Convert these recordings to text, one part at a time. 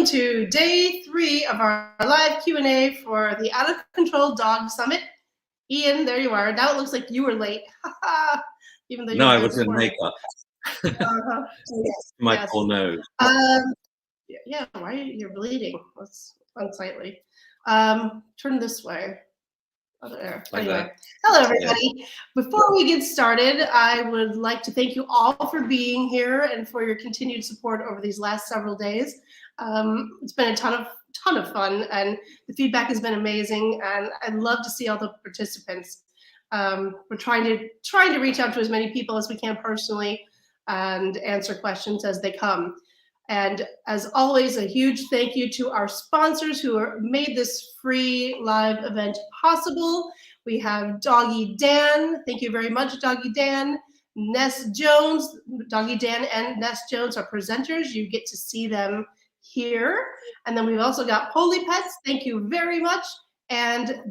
welcome to day 3 of our live Q&A for the Out of Control Dog Summit. Ian, there you are. Now it looks like you were late. Even though I was in makeup. Yes, My poor nose. Yeah, why you're bleeding? That's unsightly. Turn this way. There. Like anyway, that. Hello everybody. Yeah. Before we get started, I would like to thank you all for being here and for your continued support over these last several days. It's been a ton of fun, and the feedback has been amazing, and I'd love to see all the participants. We're trying to reach out to as many people as we can personally and answer questions as they come. And as always, a huge thank you to our sponsors who made this free live event possible. We have Doggy Dan. Thank you very much, Doggy Dan. Ness Jones. Doggy Dan and Ness Jones are presenters. You get to see them here. And then we've also got Holy Pets. Thank you very much. And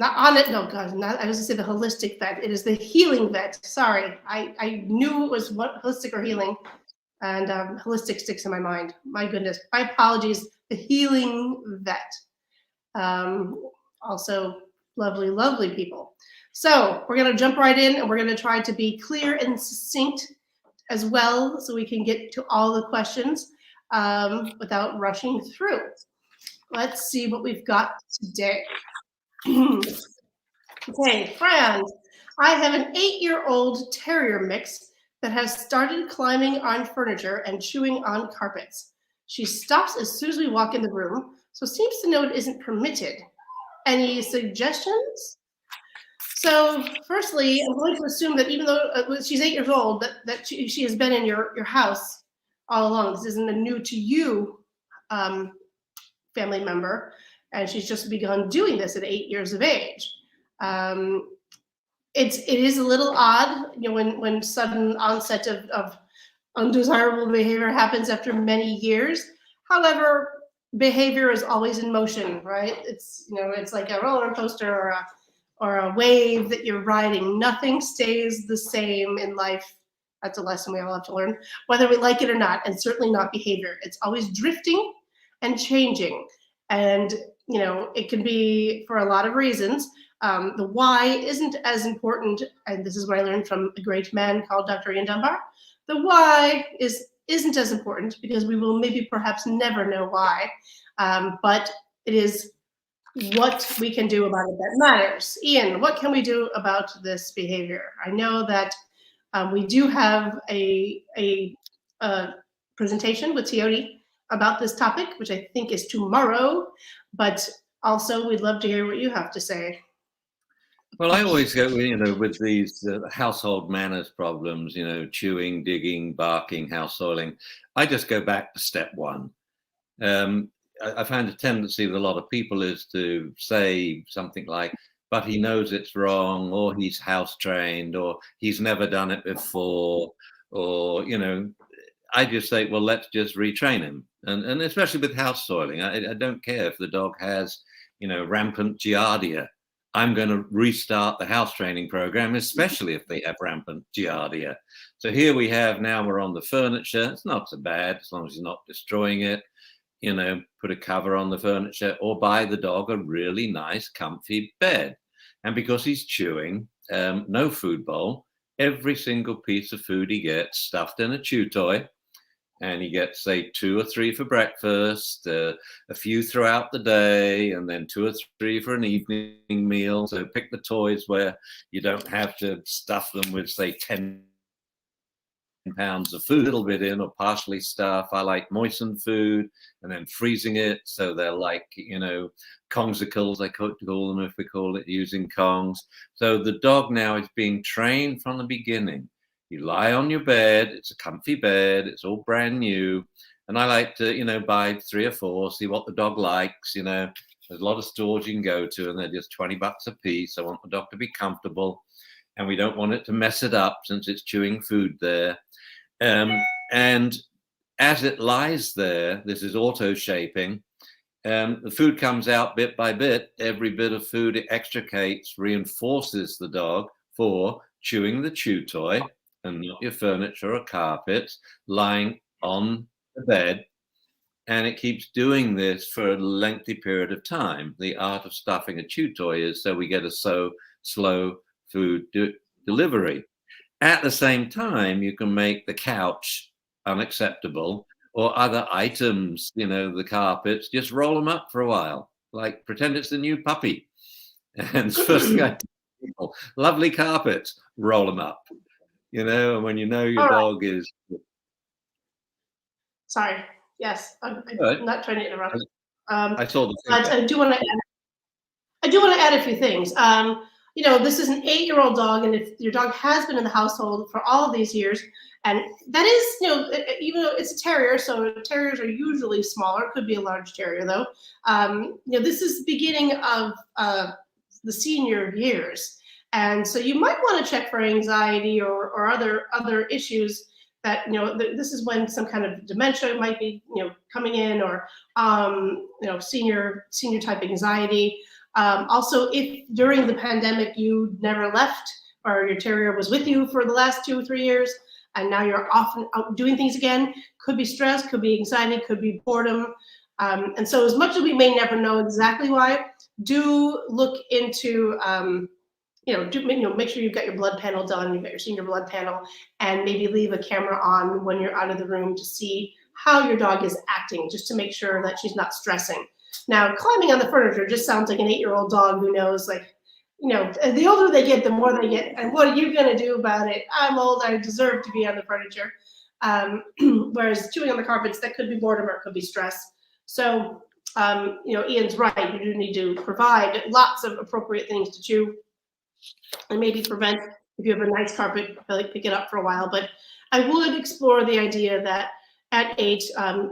I was gonna say the holistic vet. It is the healing vet. Sorry, I knew it was what holistic or healing, and holistic sticks in my mind. My goodness, my apologies. The healing vet. Also lovely, lovely people. So we're gonna jump right in, and we're gonna try to be clear and succinct as well, so we can get to all the questions without rushing through. Let's see what we've got today. Okay, Fran, I have an 8-year-old terrier mix that has started climbing on furniture and chewing on carpets. She stops as soon as we walk in the room, so seems to know it isn't permitted. Any suggestions? So firstly, I'm going to assume that even though she's 8 years old, that she has been in your house all along. This isn't a new to you family member. And she's just begun doing this at 8 years of age. It is a little odd, when sudden onset of undesirable behavior happens after many years. However, behavior is always in motion, right? It's like a roller coaster or a wave that you're riding. Nothing stays the same in life. That's a lesson we all have to learn, whether we like it or not, and certainly not behavior. It's always drifting and changing. And it can be for a lot of reasons. The why isn't as important, and this is what I learned from a great man called Dr. Kelly Dunbar. The why isn't as important because we will maybe perhaps never know why, but it is what we can do about it that matters. Ian, what can we do about this behavior? I know that we do have a presentation with Teodi about this topic, which I think is tomorrow, but also we'd love to hear what you have to say. Well, I always go, with these household manners problems, chewing, digging, barking, house soiling. I just go back to step 1. I find a tendency with a lot of people is to say something like, but he knows it's wrong, or he's house trained, or he's never done it before, or, I just say, well, let's just retrain him. And especially with house soiling, I don't care if the dog has, rampant giardia. I'm going to restart the house training program, especially if they have rampant giardia. So here we have, now we're on the furniture. It's not so bad as long as you're not destroying it. Put a cover on the furniture or buy the dog a really nice, comfy bed. And because he's chewing, no food bowl, every single piece of food he gets stuffed in a chew toy. And he gets, say, 2 or 3 for breakfast, a few throughout the day, and then 2 or 3 for an evening meal. So pick the toys where you don't have to stuff them with, say, 10 pounds of food, a little bit in or partially stuff. I like moistened food and then freezing it. So they're like, Kongsicles, I call them, if we call it, using Kongs. So the dog now is being trained from the beginning. You lie on your bed, it's a comfy bed, it's all brand new. And I like to, buy 3 or 4, see what the dog likes. There's a lot of stores you can go to and they're just $20 a piece. I want the dog to be comfortable and we don't want it to mess it up since it's chewing food there. And as it lies there, this is auto shaping. The food comes out bit by bit. Every bit of food it extricates reinforces the dog for chewing the chew toy and not your furniture or carpets, lying on the bed, and it keeps doing this for a lengthy period of time. The art of stuffing a chew toy is so we get a slow food delivery. At the same time, you can make the couch unacceptable, or other items, the carpets, just roll them up for a while, like pretend it's the new puppy. And it's first thing I tell people, lovely carpets, roll them up. And when you know your All right. dog is. Sorry. Yes, I'm Good. not trying to interrupt. I saw the But I do want to add a few things. This is an 8-year-old dog, and if your dog has been in the household for all of these years, and that is, even though it's a terrier, so terriers are usually smaller. It could be a large terrier, though. This is the beginning of the senior years, and so you might want to check for anxiety or other issues. That this is when some kind of dementia might be coming in, or senior type anxiety. Also, if during the pandemic you never left, or your terrier was with you for the last 2 or 3 years, and now you're often out doing things again, could be stress, could be anxiety, could be boredom. And so as much as we may never know exactly why, do look into, make sure you've got your blood panel done, you've got your senior blood panel, and maybe leave a camera on when you're out of the room to see how your dog is acting, just to make sure that she's not stressing. Now, climbing on the furniture just sounds like an 8-year-old dog who knows, the older they get, the more they get. And what are you going to do about it? I'm old. I deserve to be on the furniture. Whereas chewing on the carpets, that could be boredom or it could be stress. So, Ian's right. You do need to provide lots of appropriate things to chew, and maybe prevent, if you have a nice carpet, pick it up for a while. But I would explore the idea that at 8,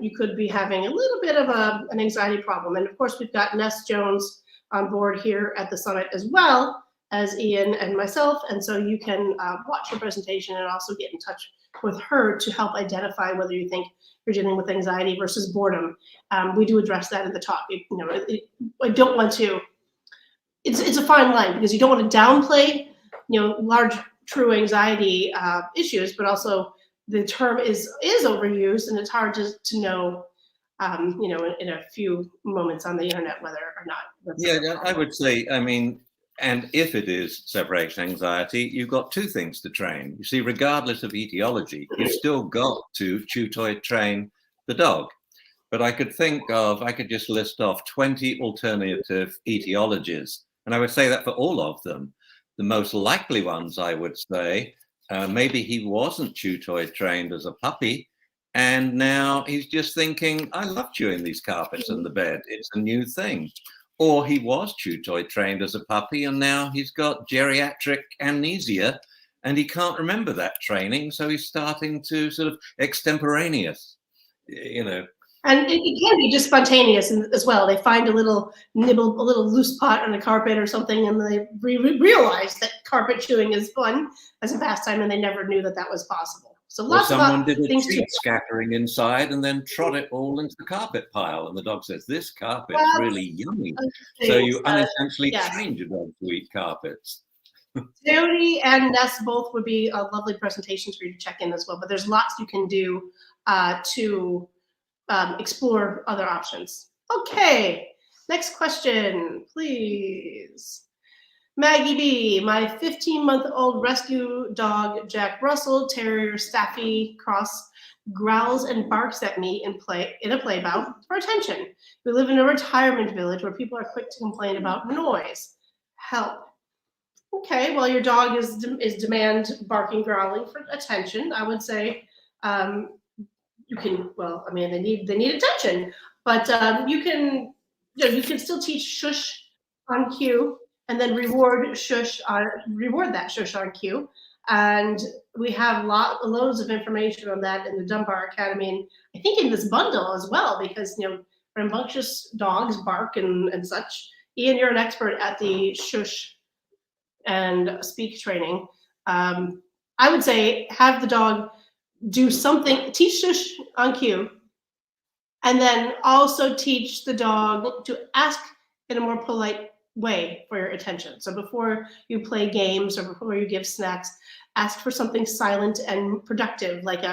you could be having a little bit of an anxiety problem. And of course, we've got Ness Jones on board here at the summit, as well as Ian and myself. And so you can watch her presentation and also get in touch with her to help identify whether you think you're dealing with anxiety versus boredom. We do address that in the talk. I don't want to, it's a fine line, because you don't want to downplay, large true anxiety issues, but also the term is overused, and it's hard to know, in a few moments on the internet whether or not. Yeah, I would say, and if it is separation anxiety, you've got 2 things to train. You see, regardless of etiology, you've still got to chew toy train the dog. But I could just list off 20 alternative etiologies. And I would say that for all of them. The most likely ones, I would say, maybe he wasn't chew toy trained as a puppy, and now he's just thinking, I love chewing these carpets and the bed. It's a new thing. Or he was chew toy trained as a puppy, and now he's got geriatric amnesia, and he can't remember that training. So he's starting to sort of extemporaneous, And it can be just spontaneous as well. They find a little nibble, a little loose pot on the carpet or something, and they realize that carpet chewing is fun as a pastime, and they never knew that was possible. So lots of someone did a things treat scattering inside and then trot it all into the carpet pile, and the dog says, "This carpet's really yummy." So you unintentionally trained your dog to eat carpets. Jody and Ness both would be lovely presentations for you to check in as well. But there's lots you can do to explore other options. Okay, next question, please. Maggie B, my 15-month-old rescue dog, Jack Russell Terrier Staffy Cross, growls and barks at me in a play bout for attention. We live in a retirement village where people are quick to complain about noise. Help. Okay, well, your dog is demand barking, growling for attention. I would say you can. Well, they need attention, but you can still teach shush on cue, and then reward that shush on cue. And we have loads of information on that in the Dunbar Academy, and I think in this bundle as well, because rambunctious dogs bark and such. Ian, you're an expert at the shush and speak training. I would say have the dog do something, teach shush on cue, and then also teach the dog to ask in a more polite way for your attention. So before you play games or before you give snacks, ask for something silent and productive, like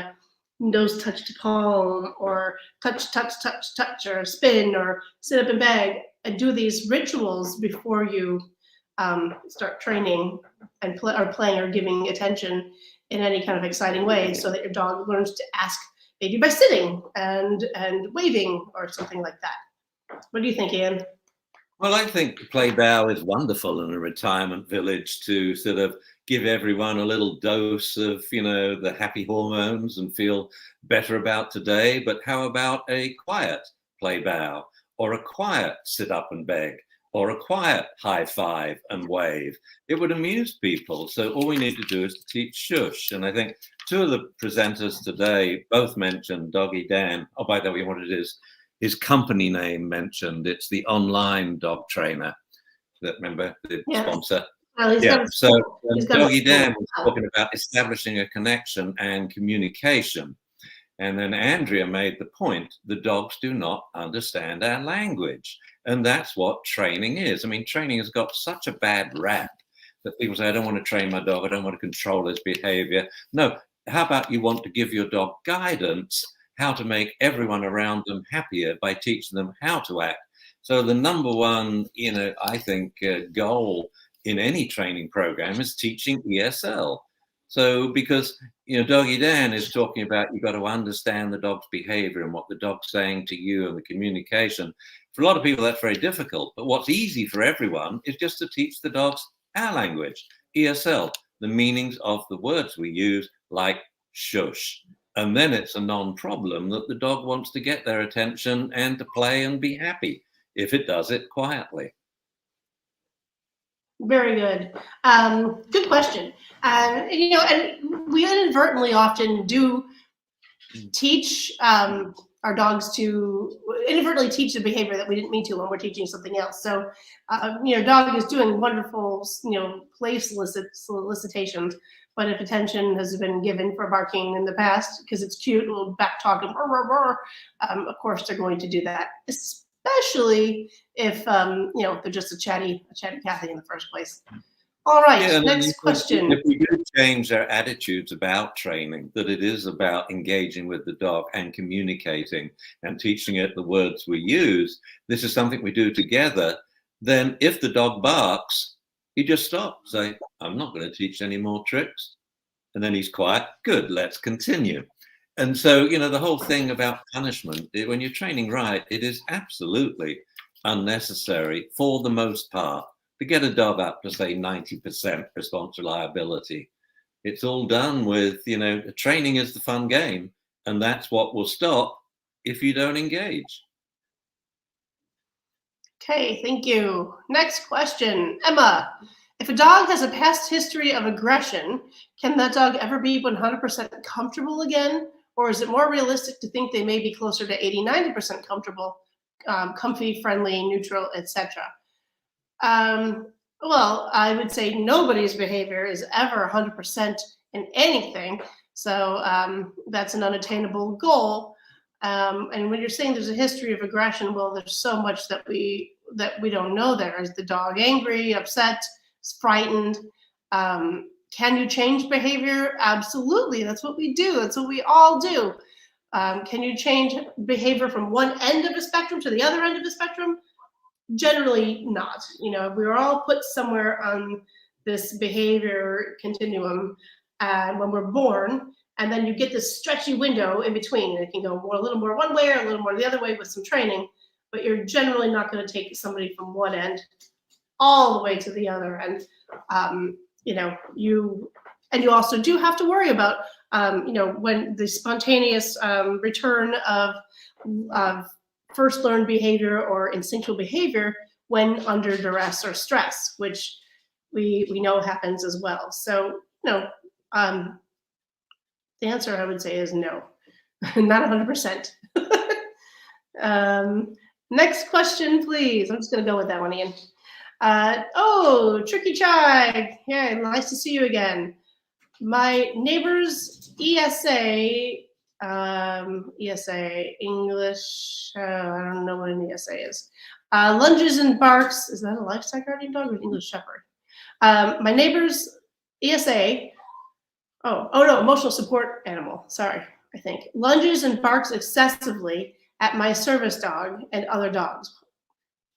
nose touch to palm, or touch, touch, touch, touch, or spin, or sit up and beg, and do these rituals before you start training and playing or giving attention in any kind of exciting way, so that your dog learns to ask, maybe by sitting and waving or something like that. What do you think, Ian? Well, I think play bow is wonderful in a retirement village to sort of give everyone a little dose of, the happy hormones and feel better about today. But how about a quiet play bow, or a quiet sit up and beg, or a quiet high five and wave? It would amuse people. So all we need to do is to teach shush. And I think two of the presenters today both mentioned Doggy Dan. Oh, by the way, what it is, his company name mentioned, it's the online dog trainer. That, remember, the sponsor? Well, yeah. So Doggy Dan was talking about establishing a connection and communication. And then Andrea made the point, the dogs do not understand our language. And that's what training is. I mean, training has got such a bad rap that people say, I don't want to train my dog, I don't want to control his behavior. No, how about you want to give your dog guidance, how to make everyone around them happier by teaching them how to act. So the number one, I think, goal in any training program is teaching ESL. So because, Doggy Dan is talking about, you've got to understand the dog's behavior and what the dog's saying to you and the communication. For a lot of people, that's very difficult. But what's easy for everyone is just to teach the dogs our language, ESL, the meanings of the words we use, like shush. And then it's a non-problem that the dog wants to get their attention and to play and be happy if it does it quietly. Very good. Good question. And we inadvertently often do teach our dogs to inadvertently teach the behavior that we didn't mean to when we're teaching something else. So, dog is doing wonderful, play solicitations, but if attention has been given for barking in the past because it's cute, a little back talk and of course they're going to do that, especially if they're just a chatty Cathy in the first place. All right, next question. If we do change our attitudes about training, that it is about engaging with the dog and communicating and teaching it the words we use, this is something we do together, then if the dog barks, you just stop, say, I'm not going to teach any more tricks. And then he's quiet. Good, let's continue. And so, the whole thing about punishment, when you're training right, it is absolutely unnecessary for the most part to get a dog up to, say, 90% response reliability. It's all done with, training is the fun game, and that's what will stop if you don't engage. Okay, thank you. Next question. Emma, if a dog has a past history of aggression, can that dog ever be 100% comfortable again? Or is it more realistic to think they may be closer to 80-90% comfortable, comfy, friendly, neutral, etc.? Well, I would say nobody's behavior is ever 100% in anything. So that's an unattainable goal. And when you're saying there's a history of aggression, well, there's so much that we don't know there. Is the dog angry, upset, frightened? Can you change behavior? Absolutely. That's what we do. That's what we all do. Can you change behavior from one end of the spectrum to the other end of the spectrum? Generally not. We're all put somewhere on this behavior continuum when we're born, and then you get this stretchy window in between. It can go a little more one way or a little more the other way with some training, but you're generally not going to take somebody from one end all the way to the other. And you also do have to worry about when the spontaneous return of first learned behavior or instinctual behavior when under duress or stress, which we know happens as well. So the answer I would say is no, not 100%. Next question, please. I'm just going to go with that one, Ian. Tricky Chai. Yeah, nice to see you again. My neighbor's ESA English, I don't know what an ESA is. Lunges and barks. Is that a lifestyle guardian dog or an English Shepherd? My neighbor's ESA. Oh no, emotional support animal. Sorry. I think, lunges and barks excessively at my service dog and other dogs.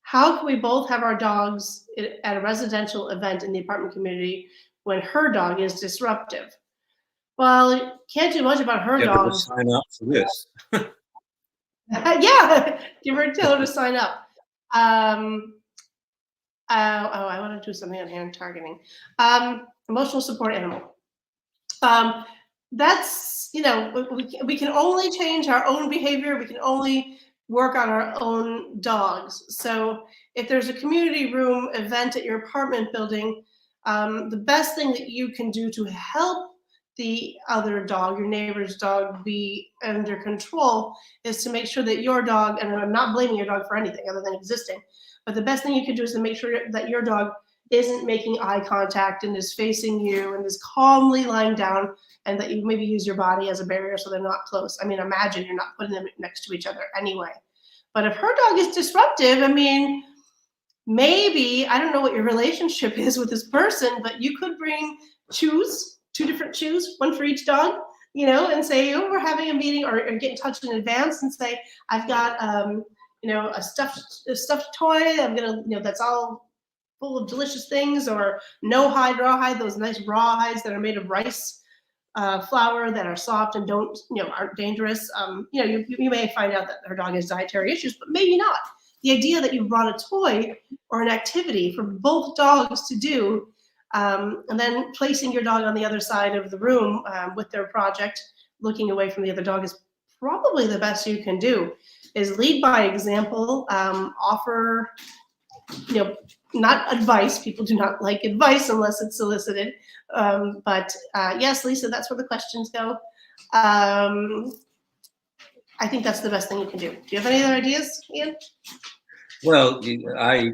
How can we both have our dogs at a residential event in the apartment community when her dog is disruptive? Well, can't do much about her Yeah, but dog. let's sign up for this. Yeah, tell her to sign up. Um, I want to do something on hand targeting. Emotional support animal. Um, that's, we can only change our own behavior. We can only work on our own dogs. So if there's a community room event at your apartment building, the best thing that you can do to help the other dog, your neighbor's dog, be under control is to make sure that your dog, and I'm not blaming your dog for anything other than existing, but the best thing you can do is to make sure that your dog isn't making eye contact and is facing you and is calmly lying down, and that you maybe use your body as a barrier so they're not close. I mean, imagine you're not putting them next to each other anyway. But if her dog is disruptive, I mean, maybe, I don't know what your relationship is with this person, but you could bring chews, 2 different chews, 1 for each dog, and say, oh, we're having a meeting, or get in touch in advance and say, I've got, a stuffed toy. I'm gonna, that's all full of delicious things, or no hide, raw hide, those nice raw hides that are made of rice flour that are soft and aren't dangerous. You may find out that her dog has dietary issues, but maybe not. The idea that you brought a toy or an activity for both dogs to do, and then placing your dog on the other side of the room with their project, looking away from the other dog, is probably the best you can do. Is lead by example, offer, not advice. People do not like advice unless it's solicited. But yes, Lisa, that's where the questions go. I think that's the best thing you can do. Do you have any other ideas, Ian? Well, I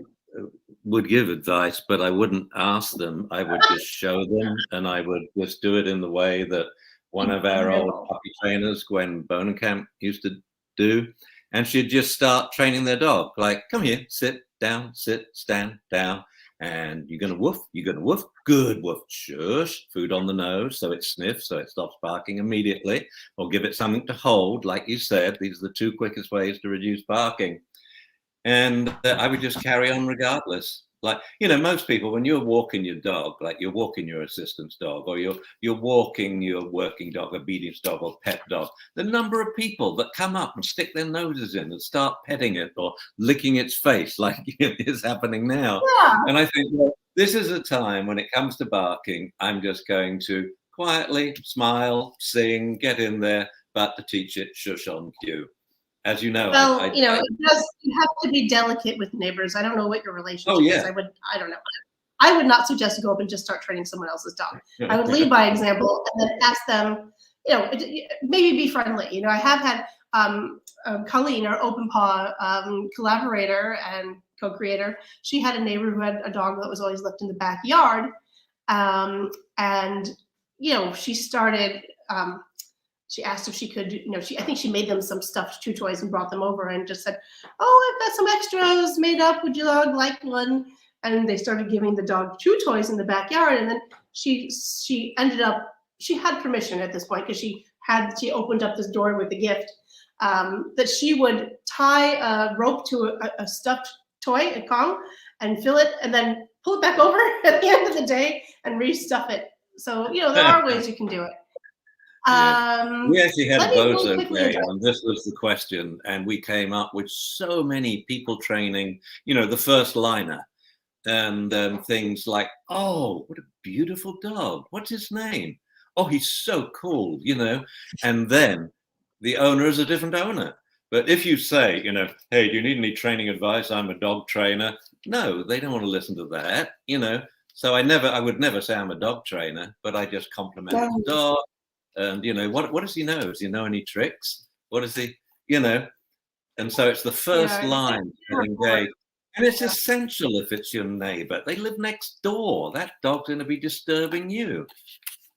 would give advice, but I wouldn't ask them. I would just show them, and I would just do it in the way that one of our old puppy trainers, Gwen Bonenkamp, used to do. And she'd just start training their dog, like, come here, sit down, sit, stand down, and you're going to woof, good woof, shush, food on the nose, so it sniffs, so it stops barking immediately, or give it something to hold, like you said. These are the 2 quickest ways to reduce barking. And I would just carry on regardless. Like, most people, when you're walking your dog, like you're walking your assistant's dog, or you're walking your working dog, obedience dog, or pet dog, the number of people that come up and stick their noses in and start petting it or licking its face, like is happening now. Yeah. And I think, well, this is a time when it comes to barking, I'm just going to quietly smile, sing, get in there, but to teach it shush on cue. As you know, well, you have to be delicate with neighbors. I don't know what your relationship is. I don't know. I would not suggest to go up and just start training someone else's dog. I would lead by example and then ask them, maybe be friendly. I have had Colleen, our Open Paw collaborator and co-creator. She had a neighbor who had a dog that was always left in the backyard. And she started, she asked if she could, I think she made them some stuffed chew toys and brought them over and just said, oh, I've got some extras made up. Would you like one? And they started giving the dog chew toys in the backyard. And then she ended up, she had permission at this point because she opened up this door with the gift, that she would tie a rope to a stuffed toy, a Kong, and fill it and then pull it back over at the end of the day and restuff it. So, there are ways you can do it. We actually had a bozo day, and this was the question, and we came up with so many people training, the first liner, and things like, oh, what a beautiful dog, what's his name? Oh, he's so cool, and then the owner is a different owner. But if you say, hey, do you need any training advice? I'm a dog trainer. No, they don't want to listen to that, So I would never say I'm a dog trainer, but I just compliment the dog. And what does he know? Does he know any tricks? What is he, And so it's the first line to engage. And it's essential if it's your neighbor. They live next door. That dog's going to be disturbing you.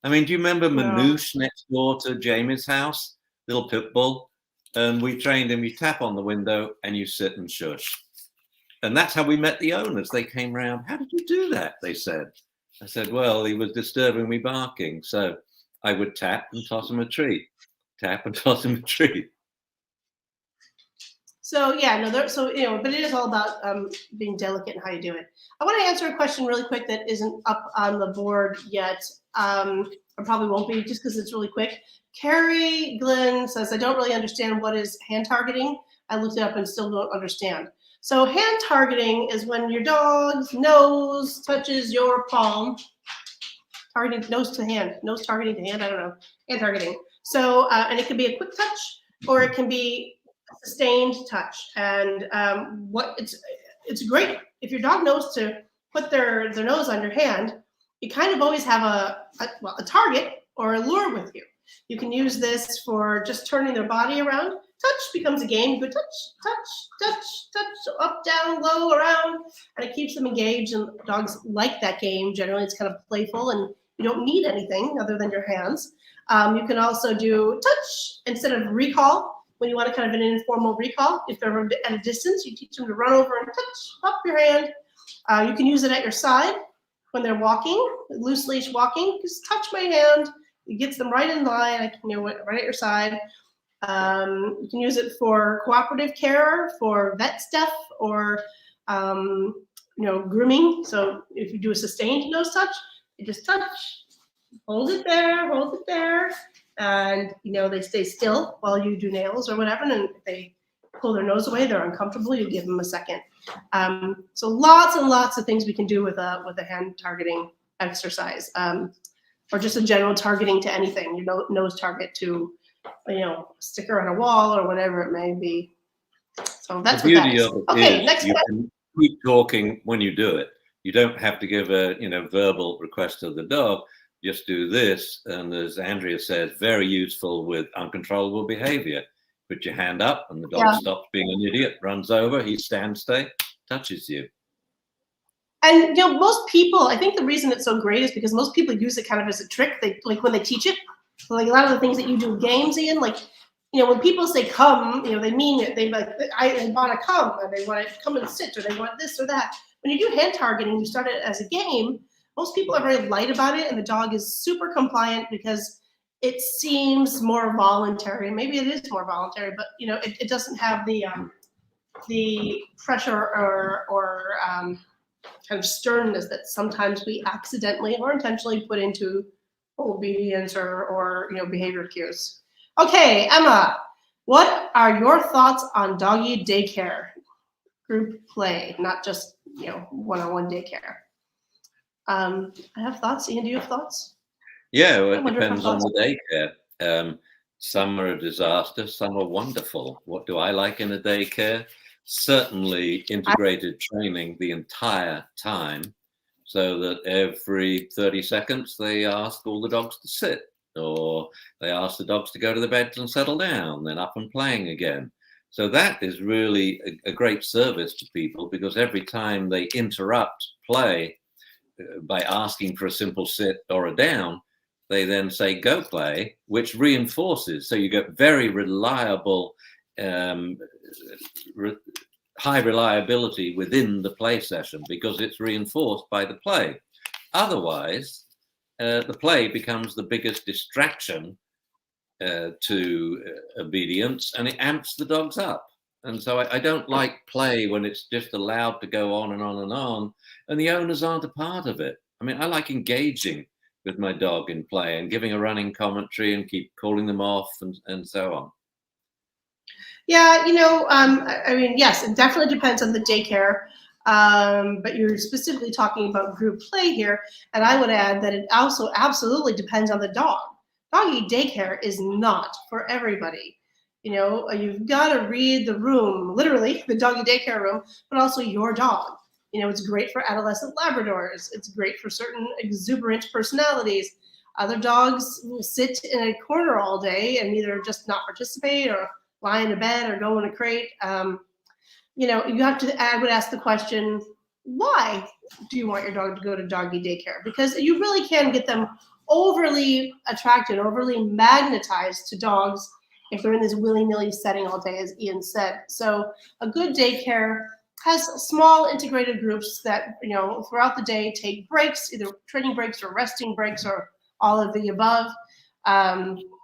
I mean, do you remember Manouche next door to Jamie's house? Little pit bull. And we trained him, you tap on the window and you sit and shush. And that's how we met the owners. They came round. How did you do that? They said. I said, well, he was disturbing me barking. So I would tap and toss him a treat. tap and toss him a treat. So yeah, no, but it is all about being delicate in how you do it. I want to answer a question really quick that isn't up on the board yet. Or probably won't be just because it's really quick. Carrie Glenn says, I don't really understand what is hand targeting. I looked it up and still don't understand. So hand targeting is when your dog's nose touches your palm. Targeting nose to hand, nose targeting to hand, I don't know, hand targeting. So, and it can be a quick touch or it can be a sustained touch. And it's great if your dog knows to put their nose on your hand. You kind of always have a target or a lure with you. You can use this for just turning their body around. Touch becomes a game. You go touch, touch, touch, touch, so up, down, low, around, and it keeps them engaged. And dogs like that game. Generally, it's kind of playful, and you don't need anything other than your hands. You can also do touch instead of recall. When you want to kind of an informal recall, if they're at a distance, you teach them to run over and touch up your hand. You can use it at your side when they're walking, loose leash walking. Just touch my hand. It gets them right in line. Right at your side. You can use it for cooperative care, for vet stuff, or grooming. So if you do a sustained nose touch, you just touch, hold it there, and they stay still while you do nails or whatever. And if they pull their nose away, they're uncomfortable, you give them a second. So lots and lots of things we can do with a hand targeting exercise, or just a general targeting to anything. Nose target to sticker on a wall or whatever it may be. So that's the what that beauty is. of it Okay, is next you step. can keep talking when you do it. You don't have to give a verbal request to the dog. Just do this, and as Andrea says, very useful with uncontrollable behavior. Put your hand up, and the dog stops being an idiot, runs over, he stands stay, touches you. And most people, I think the reason it's so great is because most people use it kind of as a trick. They like when they teach it. So like a lot of the things that you do games in, like when people say come, they mean it. They like I want to come, or they want to come and sit, or they want this or that. When you do hand targeting, you start it as a game. Most people are very light about it, and the dog is super compliant because it seems more voluntary. Maybe it is more voluntary, but it doesn't have the pressure or kind of sternness that sometimes we accidentally or intentionally put into obedience or behavior cues. Okay, Emma, what are your thoughts on doggy daycare? Group play, not just one-on-one daycare. I have thoughts. Ian, do you have thoughts? Yeah, well, it depends on the daycare. Some are a disaster, some are wonderful. What do I like in a daycare? Certainly integrated training the entire time, so that every 30 seconds they ask all the dogs to sit, or they ask the dogs to go to the beds and settle down, then up and playing again. So that is really a great service to people, because every time they interrupt play by asking for a simple sit or a down, they then say go play, which reinforces. So you get very reliable high reliability within the play session, because it's reinforced by the play. Otherwise, the play becomes the biggest distraction to obedience, and it amps the dogs up. And so I don't like play when it's just allowed to go on and on and on, and the owners aren't a part of it. I mean, I like engaging with my dog in play and giving a running commentary and keep calling them off and so on. Yeah, I mean, yes, it definitely depends on the daycare, but you're specifically talking about group play here, and I would add that it also absolutely depends on the dog. Doggy daycare is not for everybody. You've got to read the room, literally the doggy daycare room, but also your dog. It's great for adolescent Labradors. It's great for certain exuberant personalities. Other dogs will sit in a corner all day and either just not participate or lie in a bed or go in a crate. You have to, I would ask the question, why do you want your dog to go to doggy daycare? Because you really can get them overly attracted, overly magnetized to dogs if they're in this willy-nilly setting all day, as Ian said. So a good daycare has small integrated groups that, throughout the day take breaks, either training breaks or resting breaks or all of the above.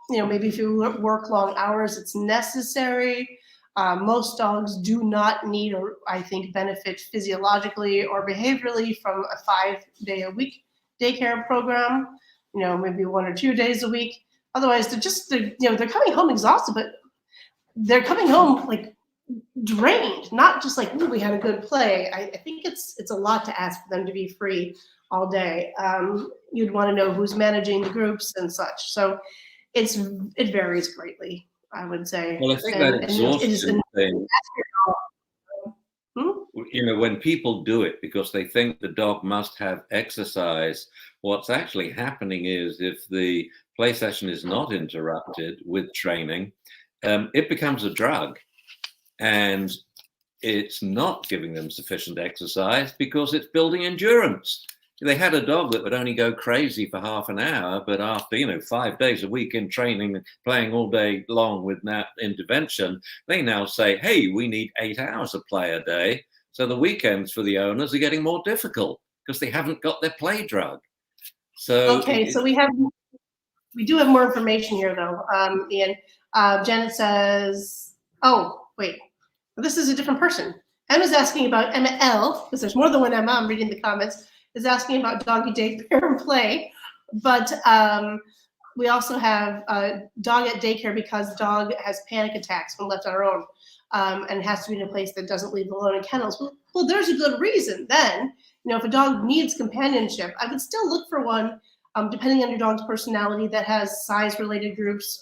maybe if you work long hours, it's necessary. Most dogs do not need, or I think, benefit physiologically or behaviorally from a 5-day-a-week daycare program. Maybe 1 or 2 days a week. Otherwise, they're coming home exhausted, but they're coming home like drained, not just like, ooh, we had a good play. I think it's a lot to ask for them to be free all day. You'd want to know who's managing the groups and such. So it varies greatly, I would say. Well, I think that And it is exhaustion thing, Hmm? when people do it because they think the dog must have exercise, what's actually happening is if the play session is not interrupted with training, it becomes a drug. And it's not giving them sufficient exercise because it's building endurance. They had a dog that would only go crazy for half an hour, but after 5 days a week in training, playing all day long with that intervention, they now say, hey, we need 8 hours of play a day. So the weekends for the owners are getting more difficult because they haven't got their play drug. So okay, so we do have more information here though, Ian. Janet says, oh wait, this is a different person. Emma's asking about Emma L, because there's more than one Emma. I'm reading the comments. Is asking about doggy daycare and play, but we also have dog at daycare because dog has panic attacks when left on her own, and has to be in a place that doesn't leave alone in kennels. Well, there's a good reason then. If a dog needs companionship, I would still look for one, depending on your dog's personality, that has size-related groups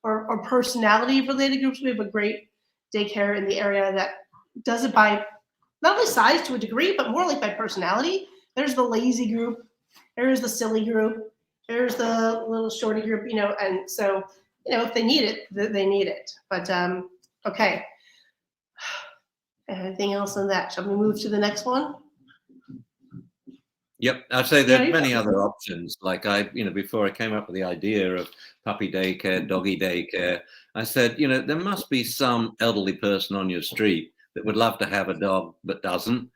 or personality-related groups. We have a great daycare in the area that does it by not only size to a degree, but more like by personality. There's the lazy group, there's the silly group, there's the little shorty group, and so, if they need it, they need it. But, okay. Anything else on that? Shall we move to the next one? Yep, I'd say there are many other options. Like before I came up with the idea of puppy daycare, doggy daycare, I said, there must be some elderly person on your street that would love to have a dog but doesn't,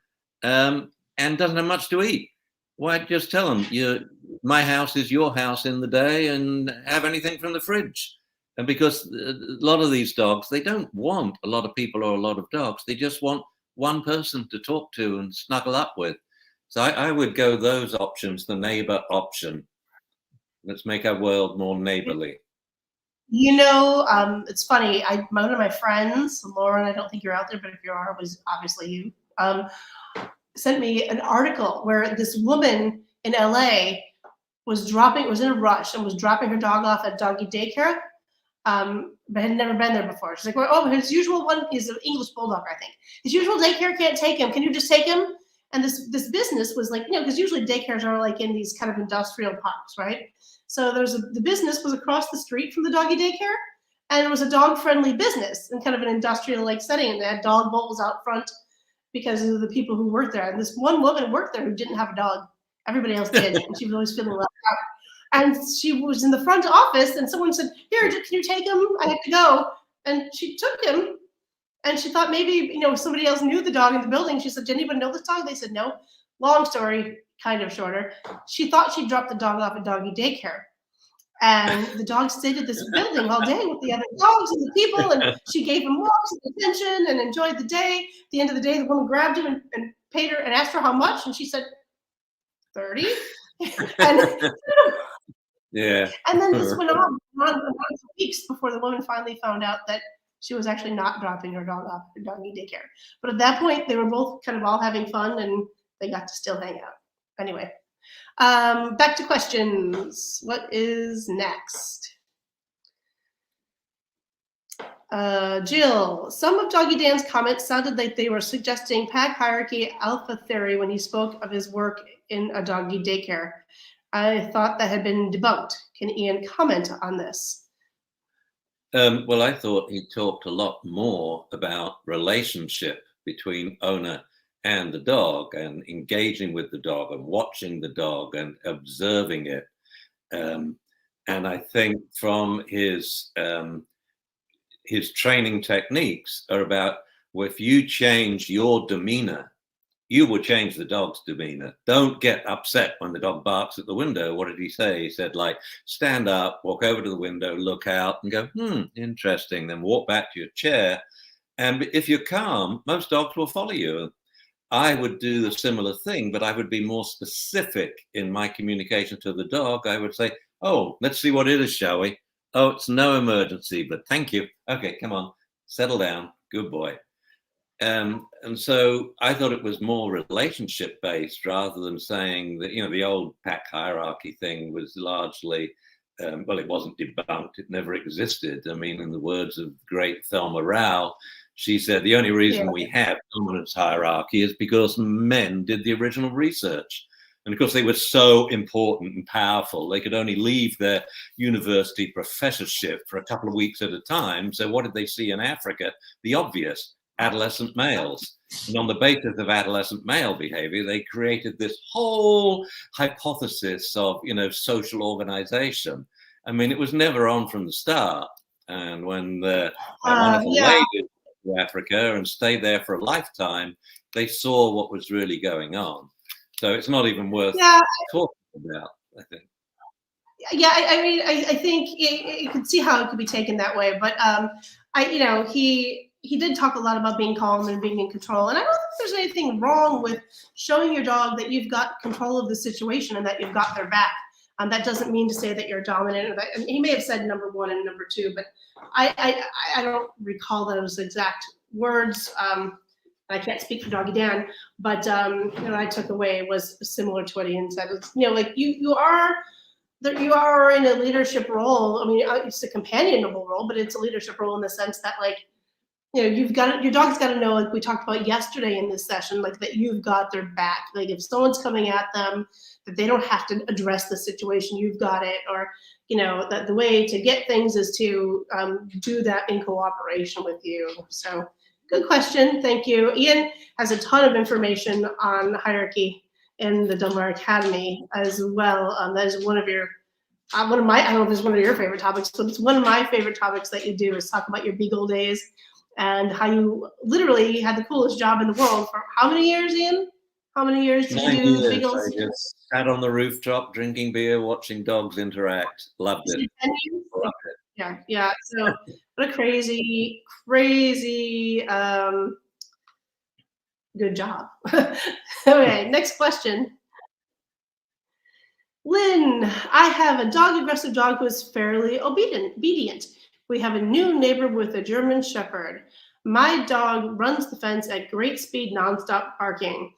and doesn't have much to eat. Why just tell them my house is your house in the day and have anything from the fridge? And because a lot of these dogs, they don't want a lot of people or a lot of dogs. They just want one person to talk to and snuggle up with. So I would go those options, the neighbor option. Let's make our world more neighborly. It's funny. One of my friends, Lauren, I don't think you're out there, but if you are, it was obviously you, sent me an article where this woman in LA was in a rush and was dropping her dog off at doggy daycare, but had never been there before. She's like, well, oh, his usual one is an English bulldog, I think. His usual daycare can't take him. Can you just take him? And this business was like, because usually daycares are like in these kind of industrial parks, right? So the business was across the street from the doggy daycare, and it was a dog-friendly business in kind of an industrial-like setting, and they had dog bowls out front because of the people who worked there. And this one woman worked there who didn't have a dog. Everybody else did, and she was always feeling left out. And she was in the front office, and someone said, here, can you take him? I have to go. And she took him. And she thought maybe, somebody else knew the dog in the building. She said, did anyone know this dog? They said, no. Long story, kind of shorter. She thought she dropped the dog off at doggy daycare. And the dog stayed at this building all day with the other dogs and the people. And she gave him walks and attention and enjoyed the day. At the end of the day, the woman grabbed him and paid her and asked her how much. And she said, 30. And yeah. And then this went on for weeks before the woman finally found out that she was actually not dropping her dog off at doggy daycare. But at that point, they were both kind of all having fun and they got to still hang out. Anyway, back to questions. What is next? Jill, some of Doggy Dan's comments sounded like they were suggesting pack hierarchy alpha theory when he spoke of his work in a doggy daycare. I thought that had been debunked. Can Ian comment on this? Well, I thought he talked a lot more about relationship between owner and the dog, and engaging with the dog and watching the dog and observing it. And I think from his training techniques are about, well, if you change your demeanor you will change the dog's demeanor. Don't get upset when the dog barks at the window. What did he say? He said, like, stand up, walk over to the window, look out and go, interesting. Then walk back to your chair. And if you're calm, most dogs will follow you. I would do the similar thing, but I would be more specific in my communication to the dog. I would say, oh, let's see what it is, shall we? Oh, it's no emergency, but thank you. Okay, come on, settle down. Good boy. And so I thought it was more relationship based rather than saying that, the old pack hierarchy thing was largely, well, it wasn't debunked. It never existed. I mean, in the words of great Thelma Rao, she said, the only reason we have dominance hierarchy is because men did the original research. And of course, they were so important and powerful, they could only leave their university professorship for a couple of weeks at a time. So what did they see in Africa? The obvious, adolescent males. And on the basis of adolescent male behavior, they created this whole hypothesis of, social organization. I mean, it was never on from the start. And when the wonderful ladies to Africa and stayed there for a lifetime, they saw what was really going on. So it's not even worth talking about, I think. Yeah, I mean, I think you could see how it could be taken that way, but he did talk a lot about being calm and being in control, and I don't think there's anything wrong with showing your dog that you've got control of the situation and that you've got their back. That doesn't mean to say that you're dominant. And he may have said number one and number two, but I don't recall those exact words. I can't speak for Doggy Dan, but I took away was similar to what Ian said. It's, like you are in a leadership role. I mean, it's a companionable role, but it's a leadership role in the sense that, like, your dog's got to know, like we talked about yesterday in this session, like that you've got their back. Like if someone's coming at them, that they don't have to address the situation, you've got it. Or, that the way to get things is to do that in cooperation with you. So good question. Thank you. Ian has a ton of information on hierarchy in the Dunbar Academy as well. That is one of your, I don't know if it's one of your favorite topics, but it's one of my favorite topics that you do is talk about your Beagle days and how you literally had the coolest job in the world for how many years, Ian? How many years did you do Beagles? I just sat on the rooftop drinking beer, watching dogs interact. Loved it. 10 years? Loved it. Yeah. So what a crazy good job. Okay, next question. Lynn, I have a aggressive dog who is fairly obedient. We have a new neighbor with a German Shepherd. My dog runs the fence at great speed, nonstop barking.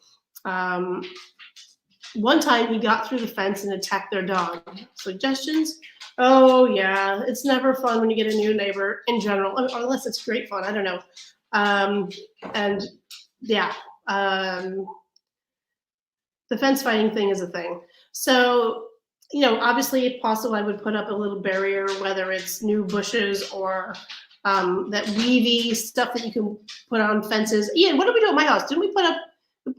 One time he got through the fence and attacked their dog. Suggestions? Oh yeah, it's never fun when you get a new neighbor in general, unless it's great fun, I don't know. And yeah, the fence fighting thing is a thing. So, obviously if possible, I would put up a little barrier, whether it's new bushes or that weavy stuff that you can put on fences. Ian, what did we do at my house? Didn't we put up,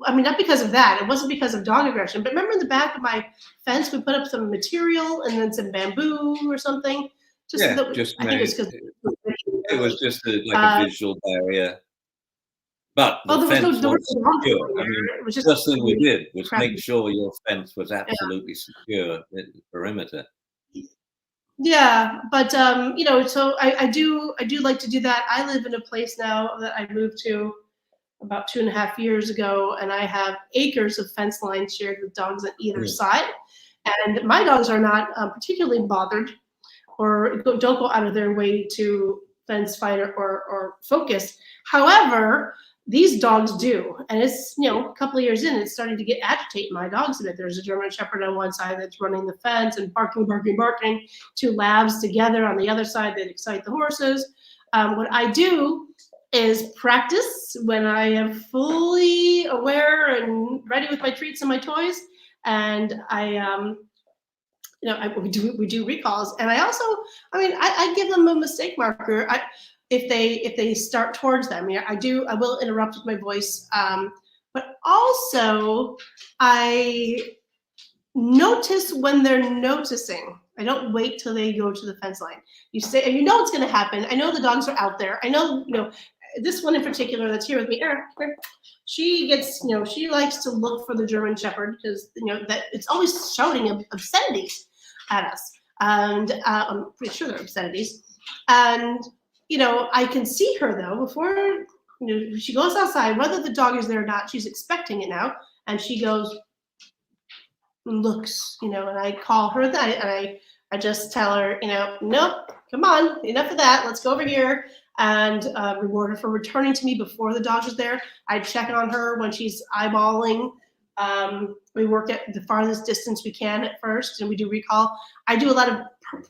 not because of that, it wasn't because of dog aggression, but remember in the back of my fence, we put up some material and then some bamboo or something? It was just a visual barrier. But the fence was secure. I mean, the first thing we did was make sure your fence was absolutely secure at the perimeter. Yeah, but so I do like to do that. I live in a place now that I moved to about 2.5 years ago, and I have acres of fence line shared with dogs on either side. And my dogs are not particularly bothered or don't go out of their way to fence fight or focus. However, these dogs do, and it's a couple of years in, it's starting to get agitated my dogs a bit. There's a German Shepherd on one side that's running the fence and barking. Two labs together on the other side that excite the horses. What I do is practice when I am fully aware and ready with my treats and my toys, and we do recalls, and I also, I give them a mistake marker. If they start towards them, I will interrupt with my voice, but also I notice when they're noticing. I don't wait till they go to the fence line. You say, and it's going to happen. I know the dogs are out there. I know, this one in particular that's here with me, Eric, she gets, she likes to look for the German Shepherd because, that it's always shouting obscenities at us. And I'm pretty sure they're obscenities. And, I can see her though, before, she goes outside, whether the dog is there or not, she's expecting it now. And she goes and looks, and I call her that, and I just tell her, nope, come on, enough of that. Let's go over here and reward her for returning to me before the dog is there. I check on her when she's eyeballing. We work at the farthest distance we can at first, and we do recall. I do a lot of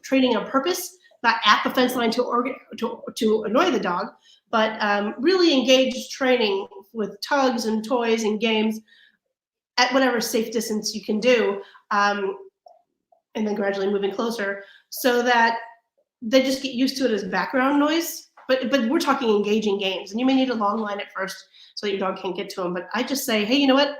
training on purpose, not at the fence line to annoy the dog, but really engaged training with tugs and toys and games at whatever safe distance you can do, and then gradually moving closer so that they just get used to it as background noise. But we're talking engaging games, and you may need a long line at first so that your dog can't get to them. But I just say, hey, you know what?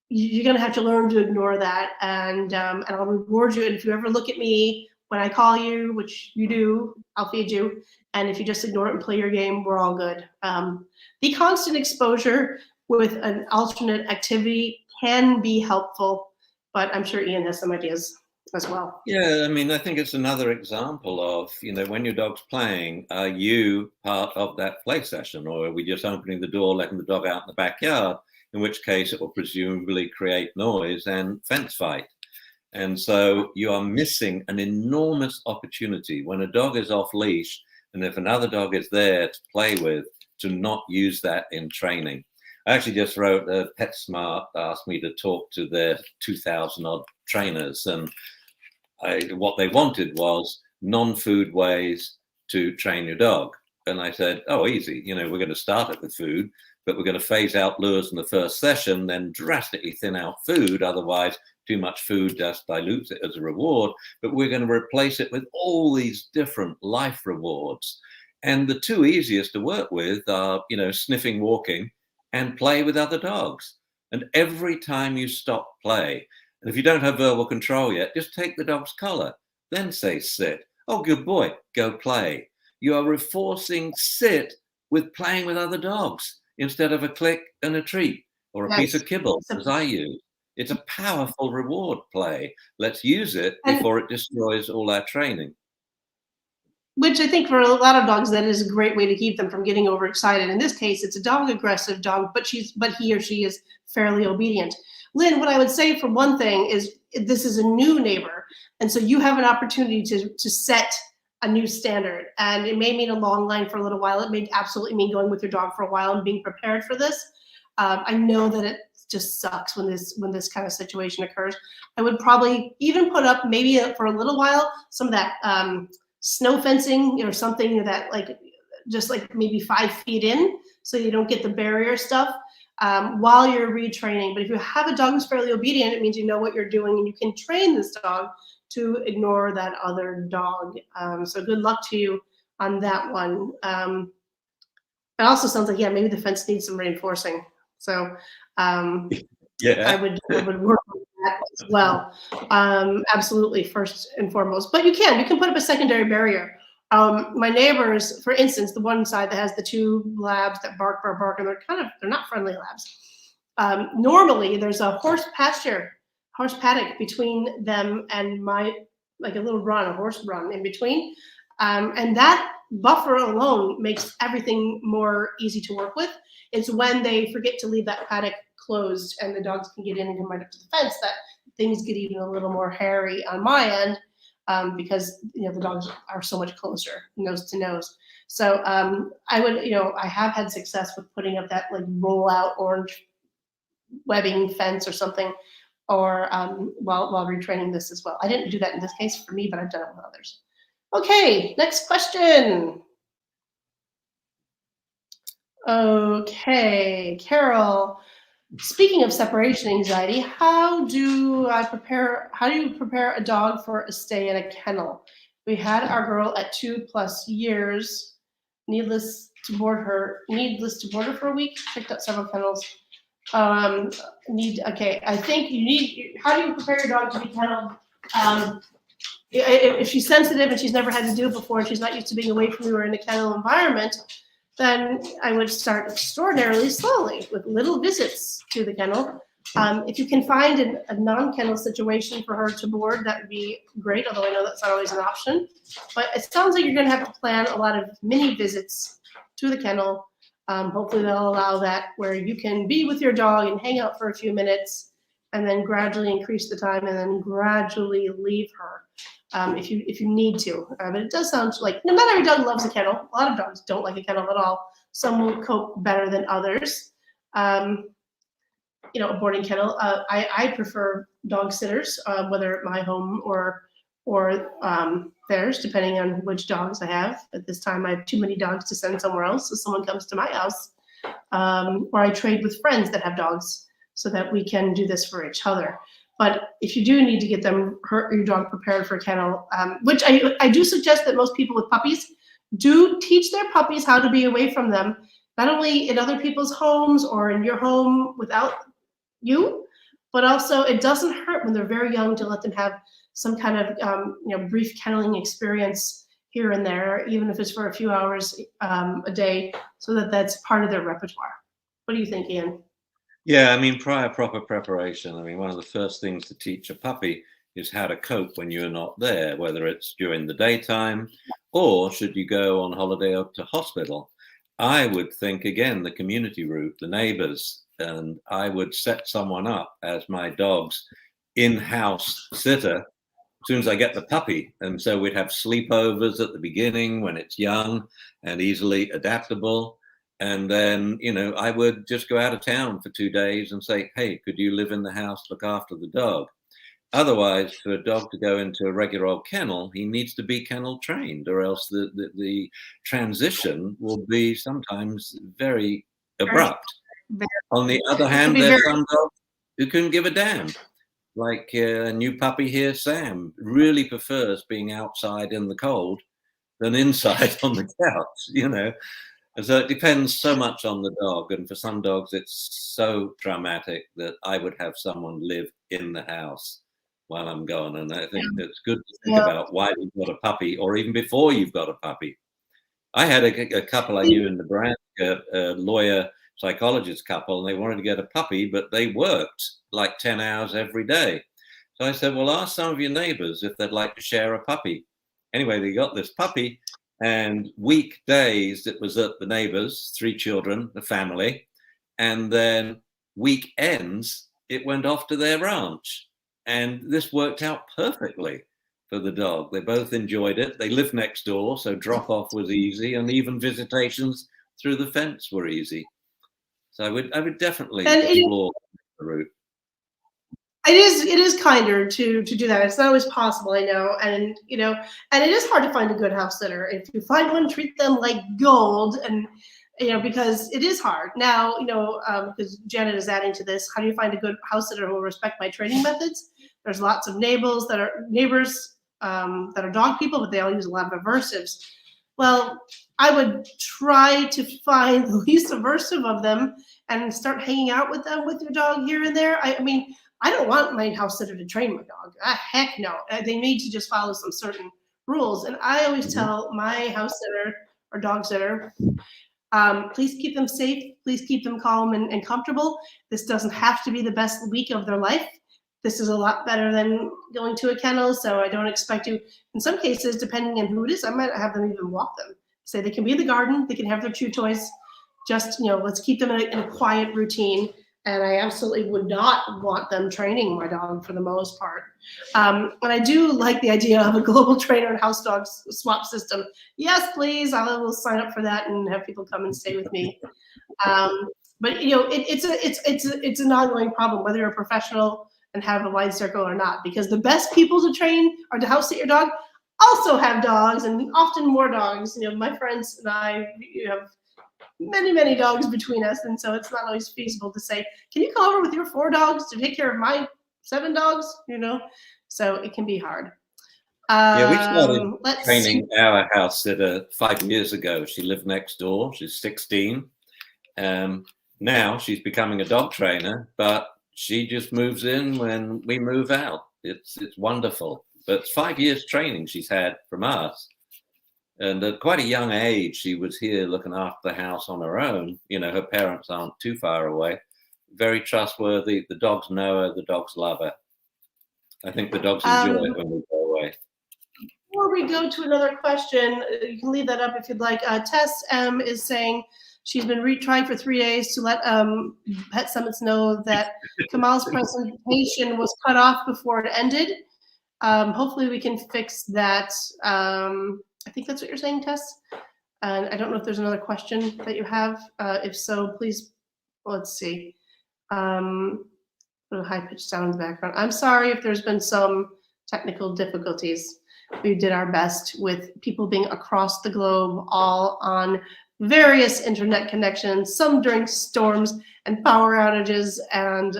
You're gonna have to learn to ignore that, and I'll reward you. And if you ever look at me when I call you, which you do, I'll feed you. And if you just ignore it and play your game, we're all good. The constant exposure with an alternate activity can be helpful, but I'm sure Ian has some ideas as well. Yeah, I mean, I think it's another example of, when your dog's playing, are you part of that play session, or are we just opening the door, letting the dog out in the backyard, in which case it will presumably create noise and fence fight. And so you are missing an enormous opportunity when a dog is off leash, and if another dog is there to play with, to not use that in training. I actually just wrote, PetSmart asked me to talk to their 2,000 odd trainers, and what they wanted was non-food ways to train your dog. And I said, oh, easy, we're going to start it with food, but we're going to phase out lures in the first session, then drastically thin out food. Otherwise, too much food just dilutes it as a reward, but we're going to replace it with all these different life rewards. And the two easiest to work with are, sniffing, walking, and play with other dogs. And every time you stop play, and if you don't have verbal control yet, just take the dog's collar, then say sit. Oh, good boy, go play. You are reinforcing sit with playing with other dogs instead of a click and a treat or a piece of kibble, as I use. It's a powerful reward play. Let's use it before it destroys all our training. Which I think for a lot of dogs, that is a great way to keep them from getting overexcited. In this case, it's a dog-aggressive dog, but he or she is fairly obedient. Lynn, what I would say for one thing is this is a new neighbor, and so you have an opportunity to set a new standard. And it may mean a long line for a little while. It may absolutely mean going with your dog for a while and being prepared for this. I know that it just sucks when this kind of situation occurs. I would probably even put up, maybe for a little while, some of that snow fencing, something that just maybe 5 feet in, so you don't get the barrier stuff while you're retraining. But if you have a dog who's fairly obedient, it means you know what you're doing, and you can train this dog to ignore that other dog. So good luck to you on that one. It also sounds like, maybe the fence needs some reinforcing. So yeah, I would work on that as well. Absolutely, first and foremost. But you can put up a secondary barrier. My neighbors, for instance, the one side that has the 2 labs that bark, and they're not friendly labs. Normally, there's a horse paddock between them and a little run, a horse run in between. And that buffer alone makes everything more easy to work with. It's when they forget to leave that paddock closed and the dogs can get in and come right up to the fence that things get even a little more hairy on my end, because the dogs are so much closer, nose to nose. So I would, I have had success with putting up that roll out orange webbing fence or something, or while retraining this as well. I didn't do that in this case for me, but I've done it with others. Okay, next question. Okay, Carol. Speaking of separation anxiety, how do you prepare a dog for a stay in a kennel? We had our girl at 2+ years. Needless to board her for a week. Checked out several kennels. I think you need. How do you prepare your dog to be kenneled? If she's sensitive and she's never had to do it before, and she's not used to being away from you or in a kennel environment, then I would start extraordinarily slowly with little visits to the kennel. If you can find a non-kennel situation for her to board, that would be great, although I know that's not always an option. But it sounds like you're going to have to plan a lot of mini visits to the kennel. Hopefully they'll allow that where you can be with your dog and hang out for a few minutes and then gradually increase the time and then gradually leave her if you need to. But it does sound like not every dog loves a kennel. A lot of dogs don't like a kennel at all. Some will cope better than others. A boarding kennel. I prefer dog sitters, whether at my home or theirs, depending on which dogs I have. At this time, I have too many dogs to send somewhere else, so someone comes to my house, or I trade with friends that have dogs, so that we can do this for each other. But if you do need to get your dog prepared for a kennel, which I do suggest that most people with puppies do teach their puppies how to be away from them, not only in other people's homes or in your home without you, but also it doesn't hurt when they're very young to let them have some kind of brief kenneling experience here and there, even if it's for a few hours a day, so that that's part of their repertoire. What do you think, Ian? Yeah, I mean, prior proper preparation. I mean, one of the first things to teach a puppy is how to cope when you're not there, whether it's during the daytime or should you go on holiday up to hospital. I would think, again, the community route, the neighbors, and I would set someone up as my dog's in-house sitter as soon as I get the puppy. And so we'd have sleepovers at the beginning when it's young and easily adaptable. And then, I would just go out of town for 2 days and say, hey, could you live in the house, look after the dog? Otherwise, for a dog to go into a regular old kennel, he needs to be kennel trained, or else the transition will be sometimes very abrupt. On the other hand, there's some dogs who couldn't give a damn. Like a new puppy here, Sam, really prefers being outside in the cold than inside on the couch, So it depends so much on the dog. And for some dogs, it's so dramatic that I would have someone live in the house while I'm gone. And I think it's good to think about why you've got a puppy, or even before you've got a puppy. I had a couple I knew in Nebraska, a lawyer psychologist couple, and they wanted to get a puppy, but they worked like 10 hours every day. So I said, well, ask some of your neighbors if they'd like to share a puppy. Anyway, they got this puppy, and weekdays it was at the neighbors, 3 children, the family, and then weekends it went off to their ranch. And this worked out perfectly for the dog. They both enjoyed it. They lived next door, so drop off was easy, and even visitations through the fence were easy. So I would definitely explore the route. It is kinder to do that. It's not always possible, I know, and and it is hard to find a good house sitter. If you find one, treat them like gold, and because it is hard now. Because Janet is adding to this. How do you find a good house sitter who will respect my training methods? There's lots of neighbors that are dog people, but they all use a lot of aversives. Well, I would try to find the least aversive of them and start hanging out with them with your dog here and there. I mean, I don't want my house sitter to train my dog. Heck no. They need to just follow some certain rules. And I always tell my house sitter or dog sitter, please keep them safe. Please keep them calm and comfortable. This doesn't have to be the best week of their life. This is a lot better than going to a kennel, so I don't expect you. In some cases, depending on who it is, I might have them even walk them. Say they can be in the garden, they can have their chew toys. Just, let's keep them in a quiet routine. And I absolutely would not want them training my dog for the most part. And I do like the idea of a global trainer and house dog swap system. Yes, please, I will sign up for that and have people come and stay with me. But it's an ongoing problem, whether you're a professional and have a wide circle or not, because the best people to train or to house sit your dog also have dogs, and often more dogs. My friends and I have many dogs between us, and so it's not always feasible to say, can you come over with your 4 dogs to take care of my 7 dogs? So it can be hard. We started training our house sitter 5 years ago. She lived next door. She's 16. Now she's becoming a dog trainer, but she just moves in when we move out. It's wonderful. But 5 years training she's had from us. And at quite a young age, she was here looking after the house on her own. Her parents aren't too far away. Very trustworthy. The dogs know her. The dogs love her. I think the dogs enjoy it when we go away. Before we go to another question, you can leave that up if you'd like. Tess M is saying she's been retrying for 3 days to let Pet Summits know that Kamal's presentation was cut off before it ended. Hopefully we can fix that. I think that's what you're saying, Tess. And I don't know if there's another question that you have. If so, please, let's see. A high-pitched sound in the background. I'm sorry if there's been some technical difficulties. We did our best with people being across the globe, all on various internet connections, some during storms and power outages and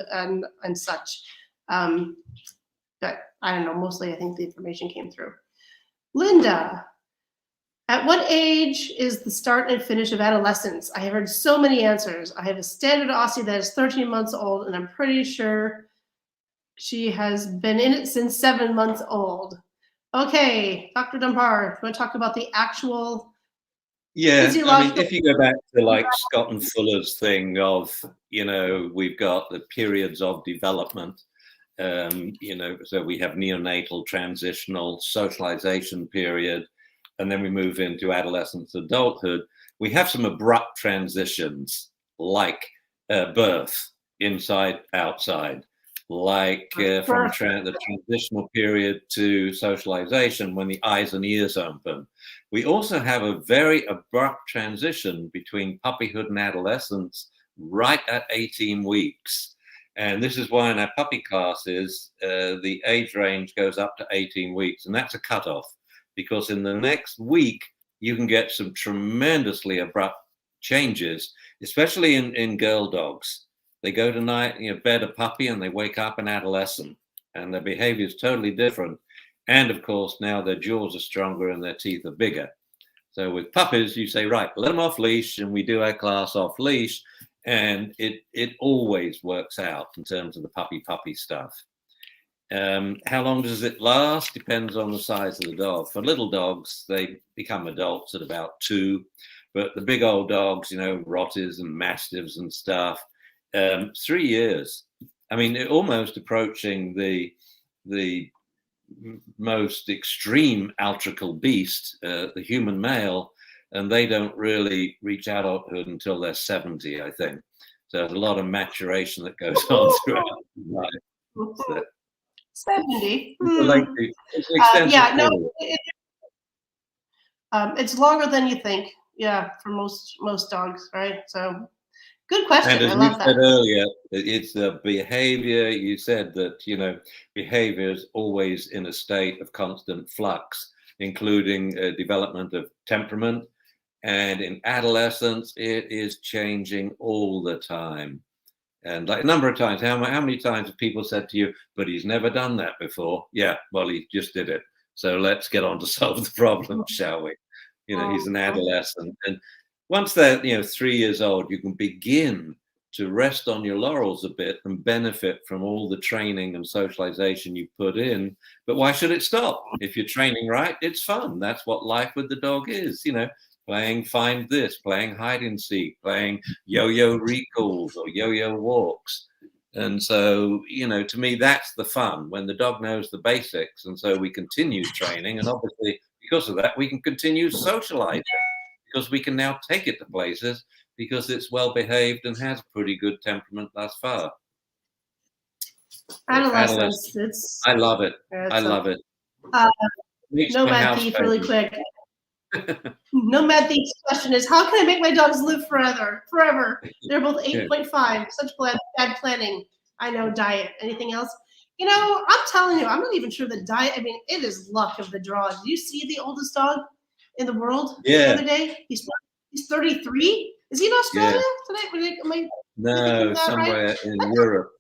such. But I don't know, mostly I think the information came through. Linda, at what age is the start and finish of adolescence? I have heard so many answers. I have a standard Aussie that is 13 months old, and I'm pretty sure she has been in it since 7 months old. Okay, Dr. Dunbar, you want to talk about the actual physiological... if you go back to like Scott and Fuller's thing of, we've got the periods of development, so we have neonatal, transitional, socialization period, and then we move into adolescence, adulthood. We have some abrupt transitions like birth, inside, outside, like from the transitional period to socialization when the eyes and ears open. We also have a very abrupt transition between puppyhood and adolescence right at 18 weeks. And this is why in our puppy classes, the age range goes up to 18 weeks, and that's a cutoff, because in the next week, you can get some tremendously abrupt changes, especially in girl dogs. They go to night, bed a puppy, and they wake up an adolescent, and their behavior is totally different. And of course, now their jaws are stronger and their teeth are bigger. So with puppies, you say, right, let them off leash, and we do our class off leash, and it always works out in terms of the puppy stuff. How long does it last? Depends on the size of the dog. For little dogs, they become adults at about 2, but the big old dogs, Rotties and Mastiffs and stuff, 3 years. I mean, almost approaching the most extreme altrical beast, the human male, and they don't really reach adulthood until they're 70, I think. So there's a lot of maturation that goes on throughout life. So, 70. It's longer than you think. Yeah, for most dogs, right? So, good question. And as I love you said earlier, it's the behavior. You said that behavior is always in a state of constant flux, including development of temperament. And in adolescence, it is changing all the time. And like a number of times, how many times have people said to you, but he's never done that before? Yeah, well, he just did it. So let's get on to solve the problem, shall we? He's an adolescent. And once they're, 3 years old, you can begin to rest on your laurels a bit and benefit from all the training and socialization you put in. But why should it stop? If you're training right, it's fun. That's what life with the dog is, playing find this, playing hide and seek, playing yo-yo recalls or yo-yo walks. And so, to me, that's the fun, when the dog knows the basics. And so we continue training. And obviously, because of that, we can continue socializing, because we can now take it to places because it's well behaved and has pretty good temperament thus far. Adolescence. I love it. I love it. No Mad Thief, really quick. No Mad Thief's question is, how can I make my dogs live forever? They're both 8.5. Such bad planning. I know, diet. Anything else? I'm telling you, I'm not even sure the diet. I mean, it is luck of the draw. Did you see the oldest dog in the world the other day? He's 33. Is he in Australia today? No, somewhere right? In Europe,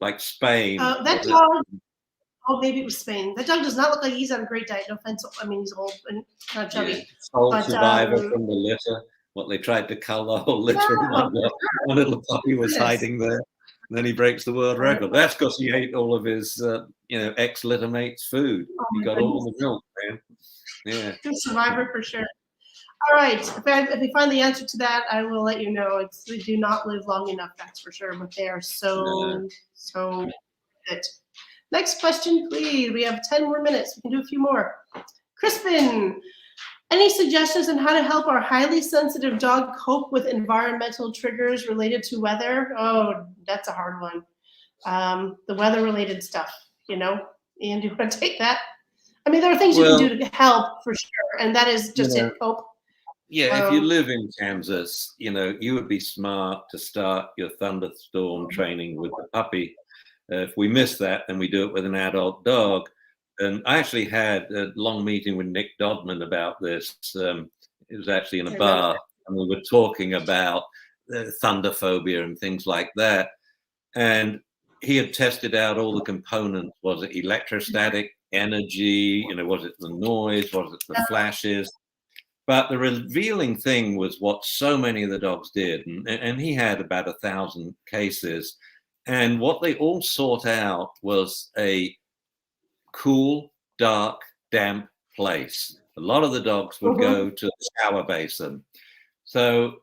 like Spain. That dog. Oh, maybe it was Spain. That dog does not look like he's on a great diet. No offense. I mean, he's old and kind of chubby. Sole survivor from the litter. What, they tried to cull the whole litter. One little puppy was hiding there. And then he breaks the world record. That's because he ate all of his, ex-litter mate's food. He got all the milk, man. Yeah. Good survivor for sure. All right. If we find the answer to that, I will let you know. They do not live long enough, that's for sure. But they are so good. Next question, please. We have 10 more minutes. We can do a few more. Crispin, any suggestions on how to help our highly sensitive dog cope with environmental triggers related to weather? Oh, that's a hard one. The weather-related stuff, you know? Ian, do you want to take that? I mean, there are things you can do to help for sure, and that is just it, cope. Yeah, if you live in Kansas, you would be smart to start your thunderstorm training with the puppy. If we miss that, then we do it with an adult dog. And I actually had a long meeting with Nick Dodman about this. It was actually in a bar, and we were talking about thunder phobia and things like that. And he had tested out all the components. Was it electrostatic energy? Was it the noise? Was it the flashes? But the revealing thing was what so many of the dogs did. And he had about 1,000 cases. And what they all sought out was a cool, dark, damp place. A lot of the dogs would go to the shower basin. So,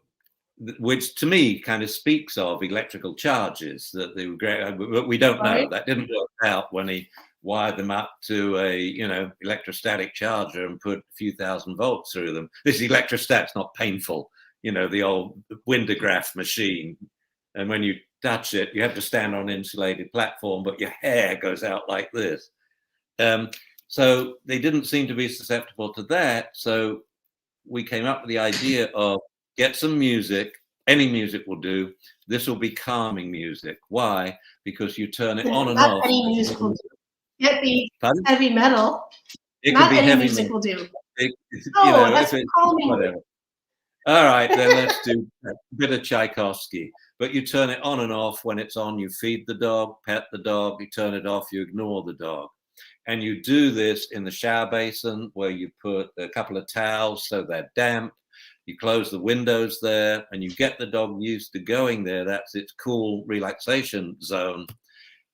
which to me kind of speaks of electrical charges that they were great, but we don't know. That didn't work out when he wired them up to a electrostatic charger and put a few thousand volts through them. This electrostat's not painful, the old Windegraph machine. And when you touch it, you have to stand on an insulated platform, but your hair goes out like this. So they didn't seem to be susceptible to that. So we came up with the idea of get some music. Any music will do. This will be calming music. Why? Because you turn it on and off. Any music will do. Can't be heavy metal. It Not can be any heavy music metal. will do. That's calming. Whatever. All right, then let's do a bit of Tchaikovsky. But you turn it on and off. When it's on, you feed the dog, pet the dog. You turn it off, you ignore the dog. And you do this in the shower basin where you put a couple of towels so they're damp. You close the windows there and you get the dog used to going there. That's its cool relaxation zone.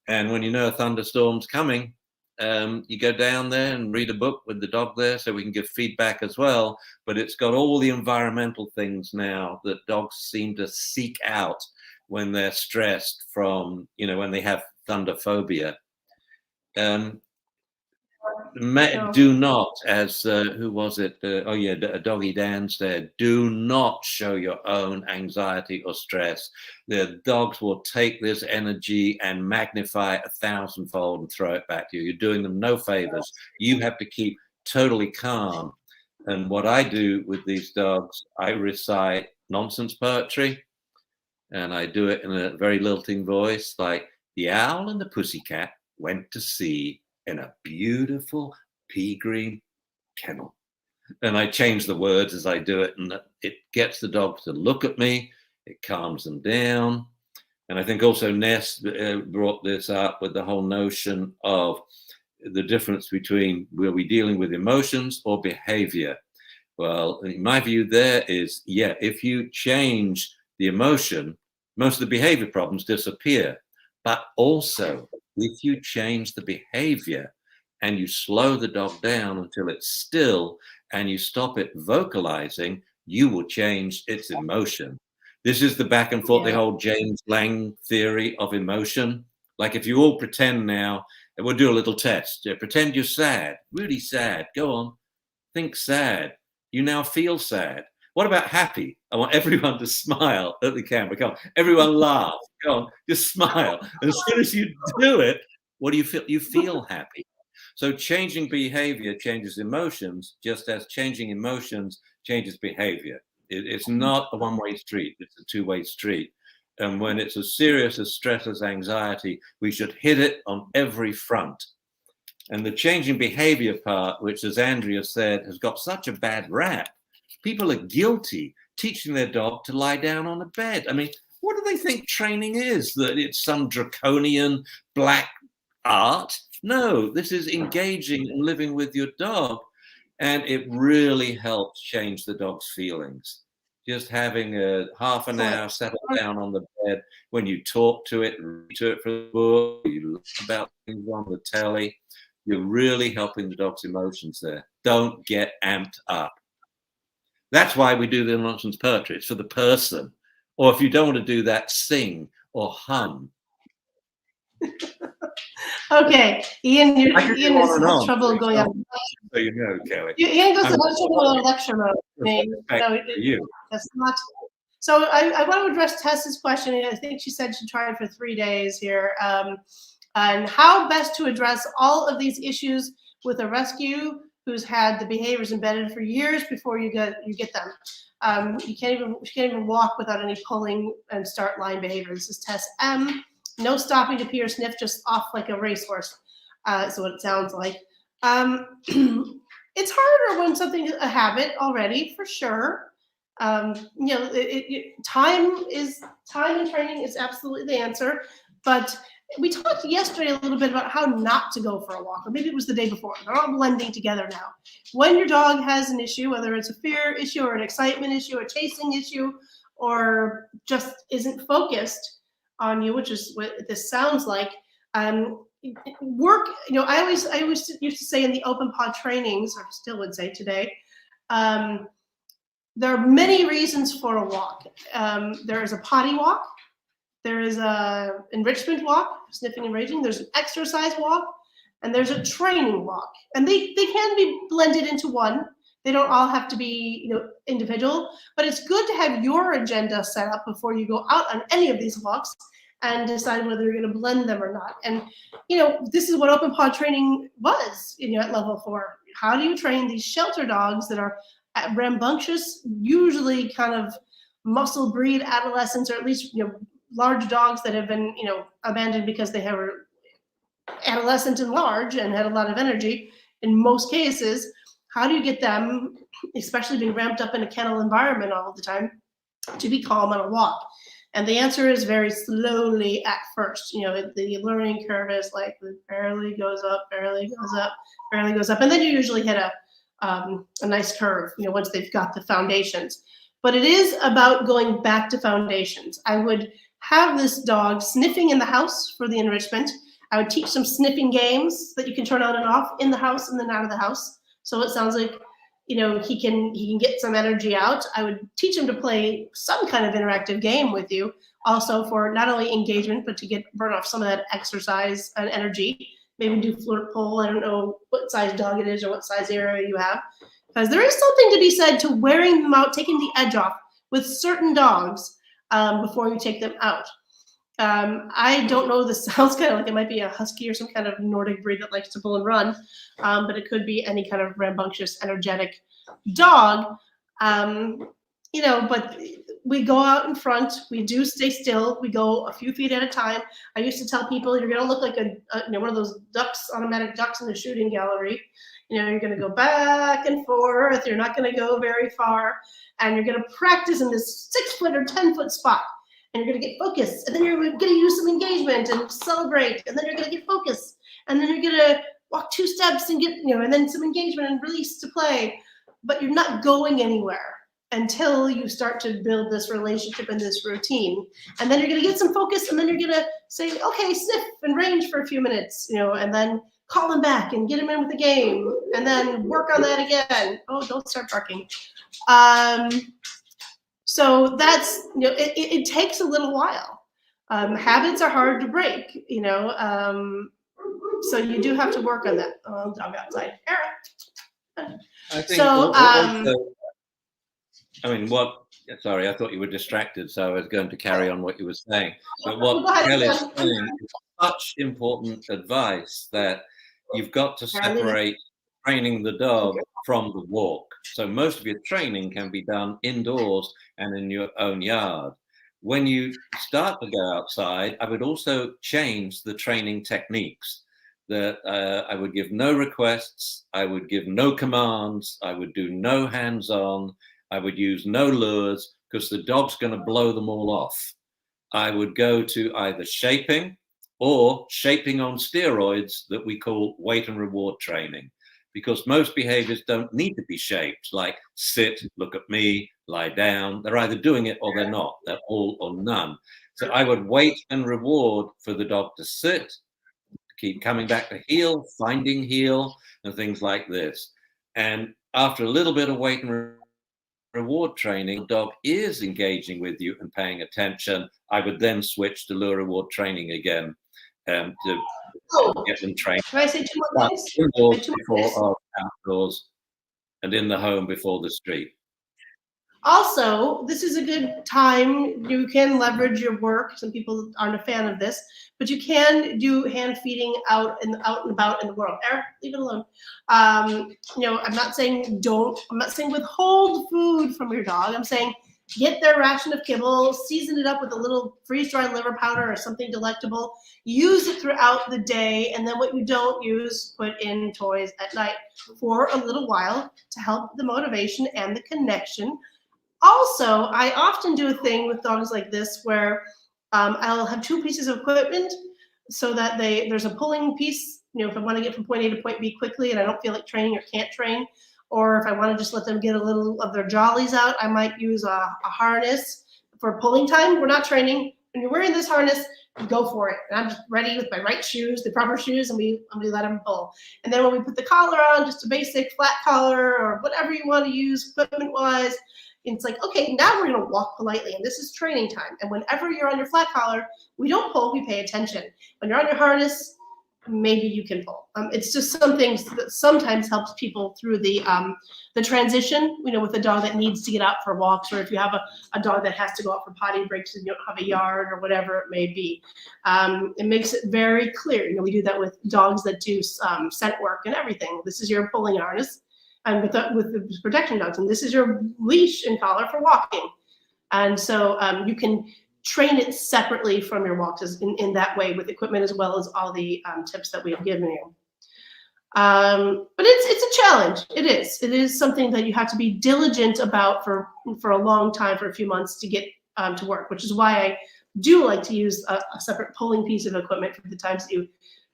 And when you know a thunderstorm's coming, you go down there and read a book with the dog there so we can give feedback as well. But it's got all the environmental things now that dogs seem to seek out when they're stressed from, when they have thunder phobia. Do not, as who was it? Doggy Dan said, do not show your own anxiety or stress. The dogs will take this energy and magnify it 1,000-fold and throw it back to you. You're doing them no favors. You have to keep totally calm. And what I do with these dogs, I recite nonsense poetry, and I do it in a very lilting voice, like the owl and the pussycat went to sea in a beautiful pea green kennel. And I change the words as I do it, and it gets the dog to look at me. It calms them down. And I think also Ness brought this up with the whole notion of the difference between were we dealing with emotions or behavior. Well, in my view, there is, if you change the emotion, most of the behavior problems disappear. But also, if you change the behavior and you slow the dog down until it's still and you stop it vocalizing, you will change its emotion. This is the back and forth, the whole James Lang theory of emotion. Like if you all pretend now, and we'll do a little test. Pretend you're sad, really sad. Go on, think sad. You now feel sad. What about happy? I want everyone to smile at the camera. Come on, everyone laugh. Go on, just smile. And as soon as you do it, what do you feel? You feel happy. So changing behavior changes emotions, just as changing emotions changes behavior. It's not a one-way street. It's a two-way street. And when it's as serious as stress as anxiety, we should hit it on every front. And the changing behavior part, which, as Andrea said, has got such a bad rap. People are guilty teaching their dog to lie down on a bed. I mean, what do they think training is? That it's some draconian black art? No, this is engaging and living with your dog. And it really helps change the dog's feelings. Just having a half an hour settle down on the bed when you talk to it, read to it from the book, you learn about things on the telly, you're really helping the dog's emotions there. Don't get amped up. That's why we do the nonsense poetry. It's for the person. Or if you don't want to do that, sing or hum. Okay, Ian, I could Ian go on and has on, trouble for going out. example, so you know, Kelly. Ian goes to I'm trouble in lecture mode. I mean, respect no, for you. that's not. So I want to address Tessa's question. I think she said she tried for 3 days here. And how best to address all of these issues with a rescue who's had the behaviors embedded for years before you get them. She can't even walk without any pulling and start line behavior. This is Tess M. No stopping to pee or sniff, just off like a racehorse. So what it sounds like. It's harder when something's a habit already, for sure. You know, time and training is absolutely the answer. But we talked yesterday a little bit about how not to go for a walk, or maybe it was the day before. They're all blending together now. When your dog has an issue, whether it's a fear issue or an excitement issue, a chasing issue, or just isn't focused on you, which is what this sounds like, work. You know, I always used to say in the open pod trainings, or still would say today, there are many reasons for a walk. There is a potty walk. There is a enrichment walk, sniffing and raging. There's an exercise walk, and there's a training walk. And they can be blended into one. They don't all have to be, you know, individual, but it's good to have your agenda set up before you go out on any of these walks and decide whether you're going to blend them or not. And, you know, this is what open pod training was, you know, at level 4. How do you train these shelter dogs that are rambunctious, usually kind of muscle breed adolescents, or at least, you know, large dogs that have been, you know, abandoned because they were adolescent and large and had a lot of energy in most cases. How do you get them, especially being ramped up in a kennel environment all the time, to be calm on a walk? And the answer is very slowly at first. You know, the learning curve is like barely goes up, barely goes up, barely goes up, and then you usually hit a nice curve, you know, once they've got the foundations. But it is about going back to foundations. I would have this dog sniffing in the house for the enrichment. I would teach some sniffing games that you can turn on and off in the house and then out of the house. So it sounds like, you know, he can get some energy out. I would teach him to play some kind of interactive game with you, also for not only engagement, but to burn off some of that exercise and energy. Maybe do flirt pole. I don't know what size dog it is or what size area you have. Because there is something to be said to wearing them out, taking the edge off with certain dogs before you take them out. I don't know, this sounds kind of like it might be a husky or some kind of Nordic breed that likes to pull and run, but it could be any kind of rambunctious, energetic dog. You know, but we go out in front, we do stay still, we go a few feet at a time. I used to tell people, you're going to look like you know, one of those ducks, automatic ducks in the shooting gallery. You know, you're going to go back and forth, you're not going to go very far, and you're going to practice in this 6-foot or 10-foot spot. And you're going to get focused, and then you're going to use some engagement and celebrate, and then you're going to get focused, and then you're going to walk 2 steps and get, you know, and then some engagement and release to play. But you're not going anywhere until you start to build this relationship and this routine. And then you're going to get some focus, and then you're going to say, okay, sniff and range for a few minutes, you know, and then call him back and get him in with the game, and then work on that again. Oh, don't start barking. So that's, you know, it takes a little while. Habits are hard to break, you know, so you do have to work on that. Oh, dog outside. Eric. I think So, also, I mean, sorry, I thought you were distracted, so I was going to carry on what you were saying. But what Kelly's saying is such important advice that you've got to separate training the dog from the walk. So most of your training can be done indoors and in your own yard. When you start to go outside, I would also change the training techniques. That I would give no requests, I would give no commands, I would do no hands-on, I would use no lures, because the dog's going to blow them all off. I would go to either shaping or shaping on steroids that we call weight and reward training, because most behaviors don't need to be shaped, like sit, look at me, lie down. They're either doing it or they're not. They're all or none. So I would weight and reward for the dog to sit, keep coming back to heel, finding heel, and things like this. And after a little bit of weight and reward training, the dog is engaging with you and paying attention, I would then switch to lure reward training again to Oh, get them trained. can I say two more things? Indoors Two more before things. outdoors, and in the home before the street. Also, this is a good time. You can leverage your work. Some people aren't a fan of this, but you can do hand feeding out and about in the world. Eric, leave it alone. I'm not saying don't. I'm not saying withhold food from your dog. I'm saying get their ration of kibble, season it up with a little freeze-dried liver powder or something delectable. Use it throughout the day, and then what you don't use, put in toys at night for a little while to help the motivation and the connection. Also, I often do a thing with dogs like this where I'll have two pieces of equipment so that there's a pulling piece, if I want to get from point A to point B quickly and I don't feel like training or can't train, or if I want to just let them get a little of their jollies out, I might use a harness for pulling time. We're not training. When you're wearing this harness, go for it. And I'm just ready with my right shoes, the proper shoes, and we let them pull. And then when we put the collar on, just a basic flat collar or whatever you want to use equipment-wise, it's like, okay, now we're going to walk politely, and this is training time. And whenever you're on your flat collar, we don't pull, we pay attention. When you're on your harness, maybe you can pull. It's just some things that sometimes helps people through the transition, with a dog that needs to get out for walks, or if you have a dog that has to go out for potty breaks and you don't have a yard or whatever it may be. It makes it very clear. We do that with dogs that do scent work and everything. This is your pulling harness. And with the protection dogs, and this is your leash and collar for walking. And so you can train it separately from your walks in that way with equipment, as well as all the tips that we have given you. But it's a challenge. It is something that you have to be diligent about for a long time, for a few months to get to work, which is why I do like to use a separate pulling piece of equipment for the times that you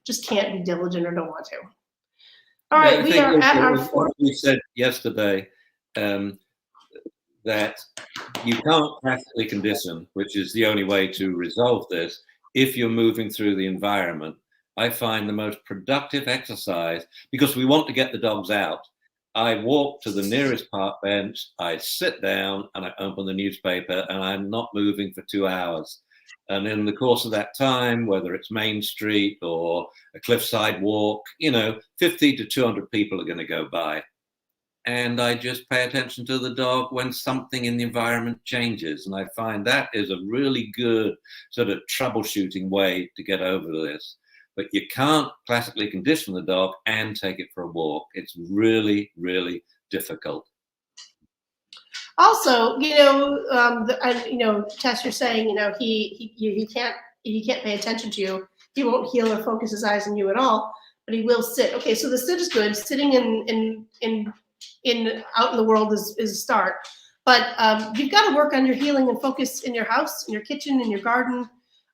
just can't be diligent or don't want to. All right, we are at our fourth. We said yesterday that you can't classically condition, which is the only way to resolve this, if you're moving through the environment. I find the most productive exercise, because we want to get the dogs out. I walk to the nearest park bench, I sit down, and I open the newspaper, and I'm not moving for 2 hours. And in the course of that time, whether it's Main Street or a cliffside walk, 50 to 200 people are going to go by. And I just pay attention to the dog when something in the environment changes. And I find that is a really good sort of troubleshooting way to get over this. But you can't classically condition the dog and take it for a walk. It's really, really difficult. Also, Tess, you're saying, he can't pay attention to you. He won't heel or focus his eyes on you at all, but he will sit. Okay, so the sit is good. Sitting in out in the world is a start, but you've got to work on your healing and focus in your house, in your kitchen, in your garden.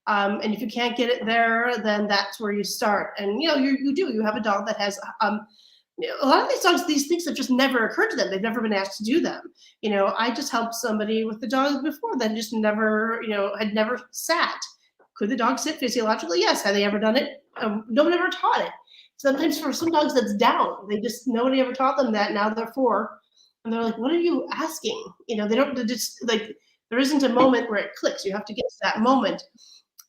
And if you can't get it there, then that's where you start. And you have a dog that has a lot of these dogs, these things have just never occurred to them. They've never been asked to do them. I just helped somebody with the dog before that just never, had never sat. Could the dog sit physiologically? Yes. Have they ever done it? No one ever taught it. Sometimes for some dogs that's down. Nobody ever taught them that. Now they're 4. And they're like, what are you asking? They just like, there isn't a moment where it clicks. You have to get to that moment.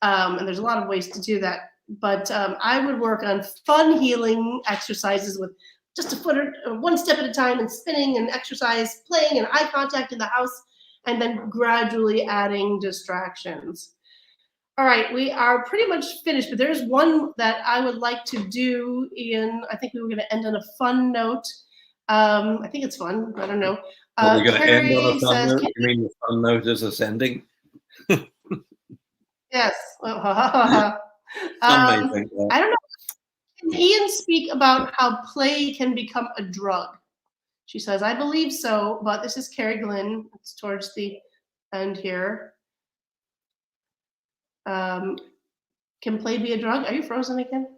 And there's a lot of ways to do that. But I would work on fun healing exercises with just a foot or one step at a time, and spinning and exercise, playing and eye contact in the house, and then gradually adding distractions. All right, we are pretty much finished, but there's one that I would like to do, Ian. I think we were going to end on a fun note. I think it's fun. I don't know. We're going to end on a fun says, note? You mean the fun note is ascending? Yes. Some may think that. I don't know. Can Ian speak about how play can become a drug? She says, I believe so, but this is Carrie Glynn. It's towards the end here. Can play be a drug? Are you frozen again?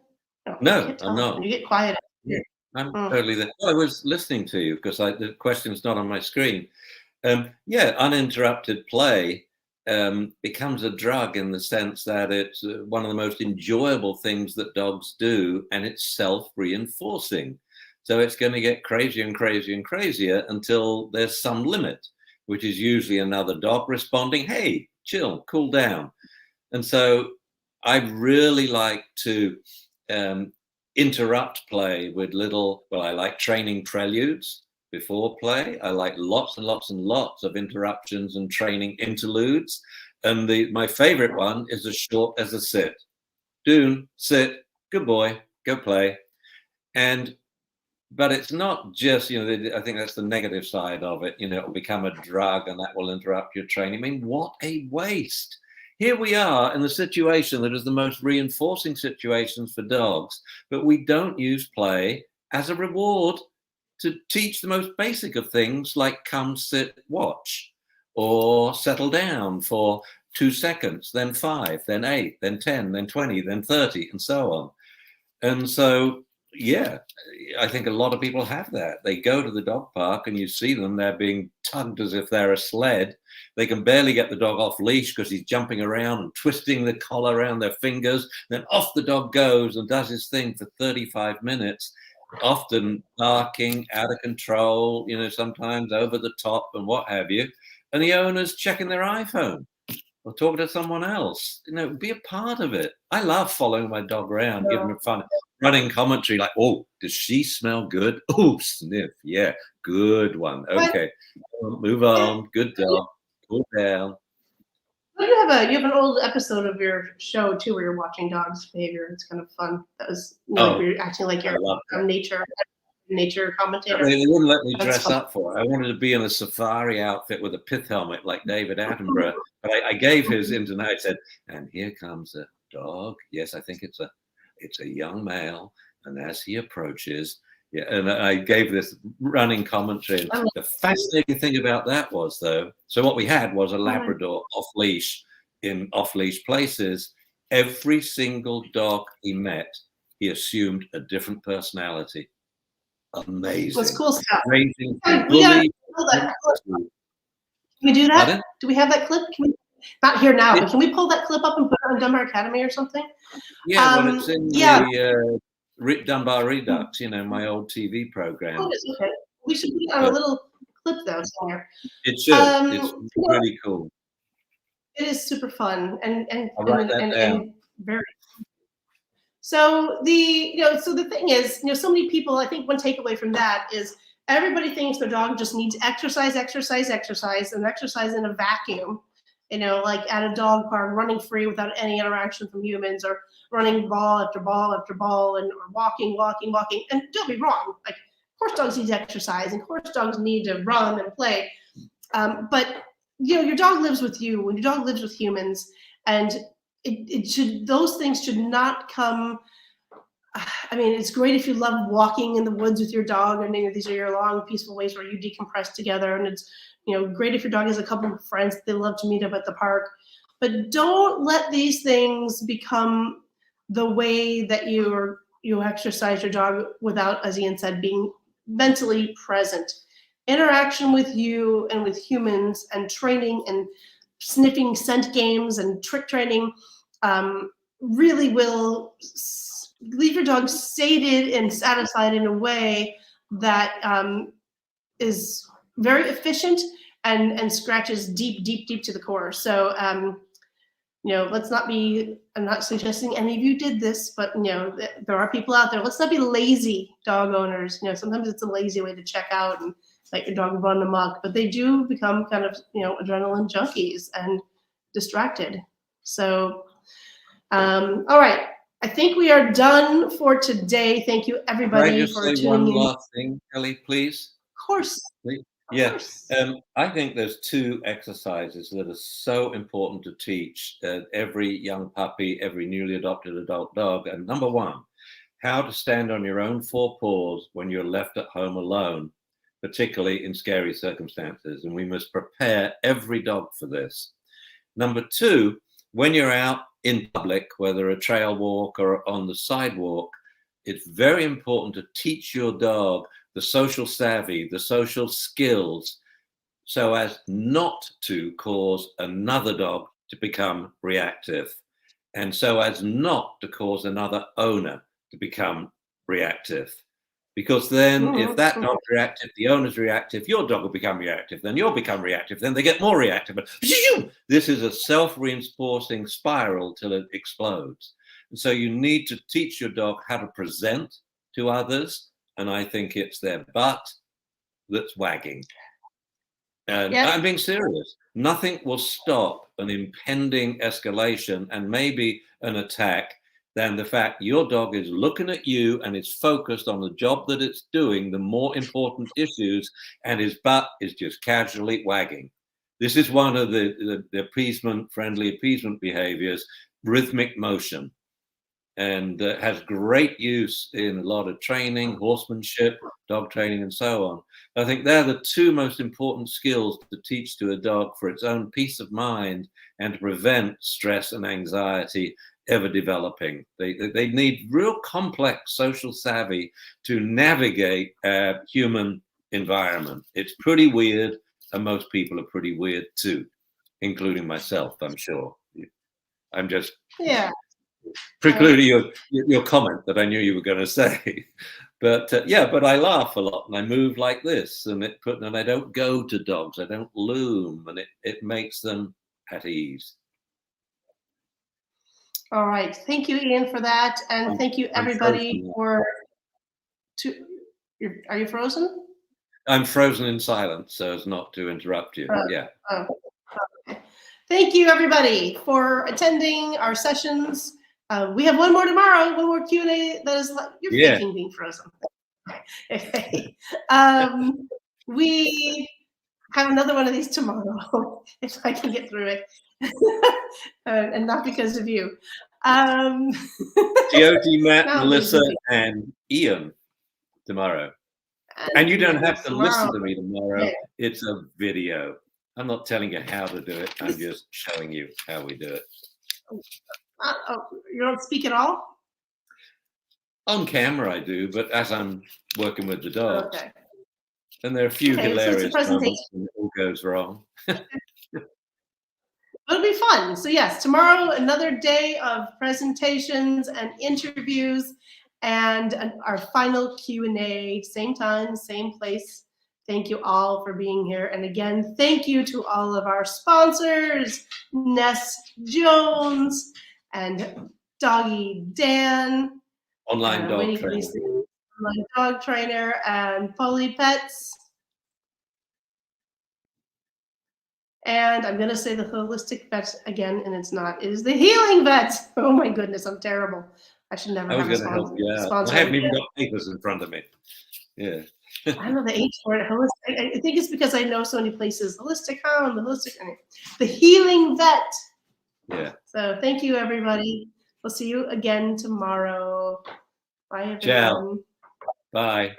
No, I'm not. You get quiet. Yeah, I'm totally there. Well, I was listening to you because the question's not on my screen. Uninterrupted play becomes a drug in the sense that it's one of the most enjoyable things that dogs do, and it's self-reinforcing. So it's going to get crazier and crazier and crazier until there's some limit. which is usually another dog responding, hey, chill, cool down. And so I really like to interrupt play with I like training preludes before play. I like lots and lots and lots of interruptions and training interludes. And my favorite one is as short as a sit. Doon, sit, good boy, go play. But it's not just, I think that's the negative side of it. It'll become a drug and that will interrupt your training. I mean, what a waste. Here we are in the situation that is the most reinforcing situations for dogs, but we don't use play as a reward to teach the most basic of things like come, sit, watch, or settle down for 2 seconds, then 5, then 8, then 10, then 20, then 30, and so on. And so, yeah, I think a lot of people have that. They go to the dog park and you see them, they're being tugged as if they're a sled. They can barely get the dog off leash because he's jumping around and twisting the collar around their fingers. Then off the dog goes and does his thing for 35 minutes, often barking, out of control, sometimes over the top and what have you. And the owner's checking their iPhone or talking to someone else. Be a part of it. I love following my dog around, giving her fun, running commentary like, oh, does she smell good? Oh, sniff. Yeah, good one. Okay, move on. Good dog. Cool down. You have an old episode of your show too, where you're watching dogs' behavior. It's kind of fun. That was you're acting like you're a nature commentator. They wouldn't let me dress up for it. I wanted to be in a safari outfit with a pith helmet like David Attenborough. But I gave his internet. I said, and here comes a dog. Yes, I think it's a young male. And as he approaches, and I gave this running commentary. And the fascinating thing about that was, though, so what we had was a Labrador off leash in off leash places. Every single dog he met, he assumed a different personality. Amazing. That's cool stuff. Amazing. Can we do that? Pardon? Do we have that clip? Not here now, but can we pull that clip up and put it on Dunbar Academy or something? Yeah, well, it's in the Dunbar Redux, my old TV program. Oh, okay. We should put on a little clip though somewhere. It should. It's really cool. It is super fun and very. So the thing is, so many people, I think one takeaway from that is everybody thinks their dog just needs exercise, and exercise in a vacuum, like at a dog park, running free without any interaction from humans, or running ball after ball after ball, or walking. And don't be wrong, like, of course dogs need exercise, and of course dogs need to run and play. But your dog lives with you, and your dog lives with humans, and those things should not come. I mean, it's great if you love walking in the woods with your dog, and these are your long, peaceful ways where you decompress together. And it's, great if your dog has a couple of friends they love to meet up at the park. But don't let these things become the way that you exercise your dog without, as Ian said, being mentally present. Interaction with you and with humans, and training and sniffing scent games and trick training really will leave your dog sated and satisfied in a way that is very efficient and scratches deep to the core. So let's not be, I'm not suggesting any of you did this, but there are people out there. Let's not be lazy dog owners. Sometimes it's a lazy way to check out and let your dog run amok, but they do become kind of adrenaline junkies and distracted. So all right, I think we are done for today. Thank you everybody for tuning in. One last thing, Kelly, please? Of course. Please? Yeah, I think there's 2 exercises that are so important to teach every young puppy, every newly adopted adult dog. And number 1, how to stand on your own 4 paws when you're left at home alone, particularly in scary circumstances. And we must prepare every dog for this. Number 2, when you're out in public, whether a trail walk or on the sidewalk, it's very important to teach your dog the social savvy, the social skills, so as not to cause another dog to become reactive, and so as not to cause another owner to become reactive. Because then if Mhm. that dog's reactive, the owner's reactive, your dog will become reactive, then you'll become reactive, then they get more reactive. And this is a self-reinforcing spiral till it explodes. And so you need to teach your dog how to present to others. And I think it's their butt that's wagging. And Yep. I'm being serious. Nothing will stop an impending escalation and maybe an attack than the fact your dog is looking at you and is focused on the job that it's doing, the more important issues, and his butt is just casually wagging. This is one of the appeasement, friendly appeasement behaviors, rhythmic motion, and has great use in a lot of training, horsemanship, dog training, and so on. I think they're the two most important skills to teach to a dog for its own peace of mind and to prevent stress and anxiety ever developing. They need real complex social savvy to navigate a human environment. It's pretty weird, and most people are pretty weird too, including myself, I'm sure. I'm just Yeah. precluding your comment that I knew you were going to say. But yeah, but I laugh a lot and I move like this, and I don't go to dogs, I don't loom, and it makes them at ease. All right. Thank you, Ian, for that, and thank you I'm everybody frozen. for. Are you frozen? I'm frozen in silence so as not to interrupt you. Yeah. Oh, okay. Thank you, everybody, for attending our sessions. We have one more tomorrow, one more Q&A that is like, you're faking being frozen. Okay. We have another one of these tomorrow, if I can get through it. And not because of you. T.O.T. Matt, Melissa, and Ian tomorrow. And you don't have to listen to me tomorrow. Yeah. It's a video. I'm not telling you how to do it. I'm just showing you how we do it. You don't speak at all? On camera I do, but as I'm working with the dogs. Okay. And there are a few hilarious moments when it all goes wrong. It'll be fun. So yes, tomorrow, another day of presentations and interviews, and our final Q&A, same time, same place. Thank you all for being here. And again, thank you to all of our sponsors, Ness Jones and Doggy Dan. Online dog trainer. Online dog trainer and Polly Pets. And I'm going to say the holistic vet again, and it's not. It is the healing vet. Oh my goodness, I'm terrible. I should never have a sponsor. I was going to help you out. I haven't even got papers in front of me. Yeah. I don't know the H for it. Holistic. I think it's because I know so many places. Holistic hound, the healing vet. Yeah. So thank you, everybody. We'll see you again tomorrow. Bye, everyone. Ciao. Bye.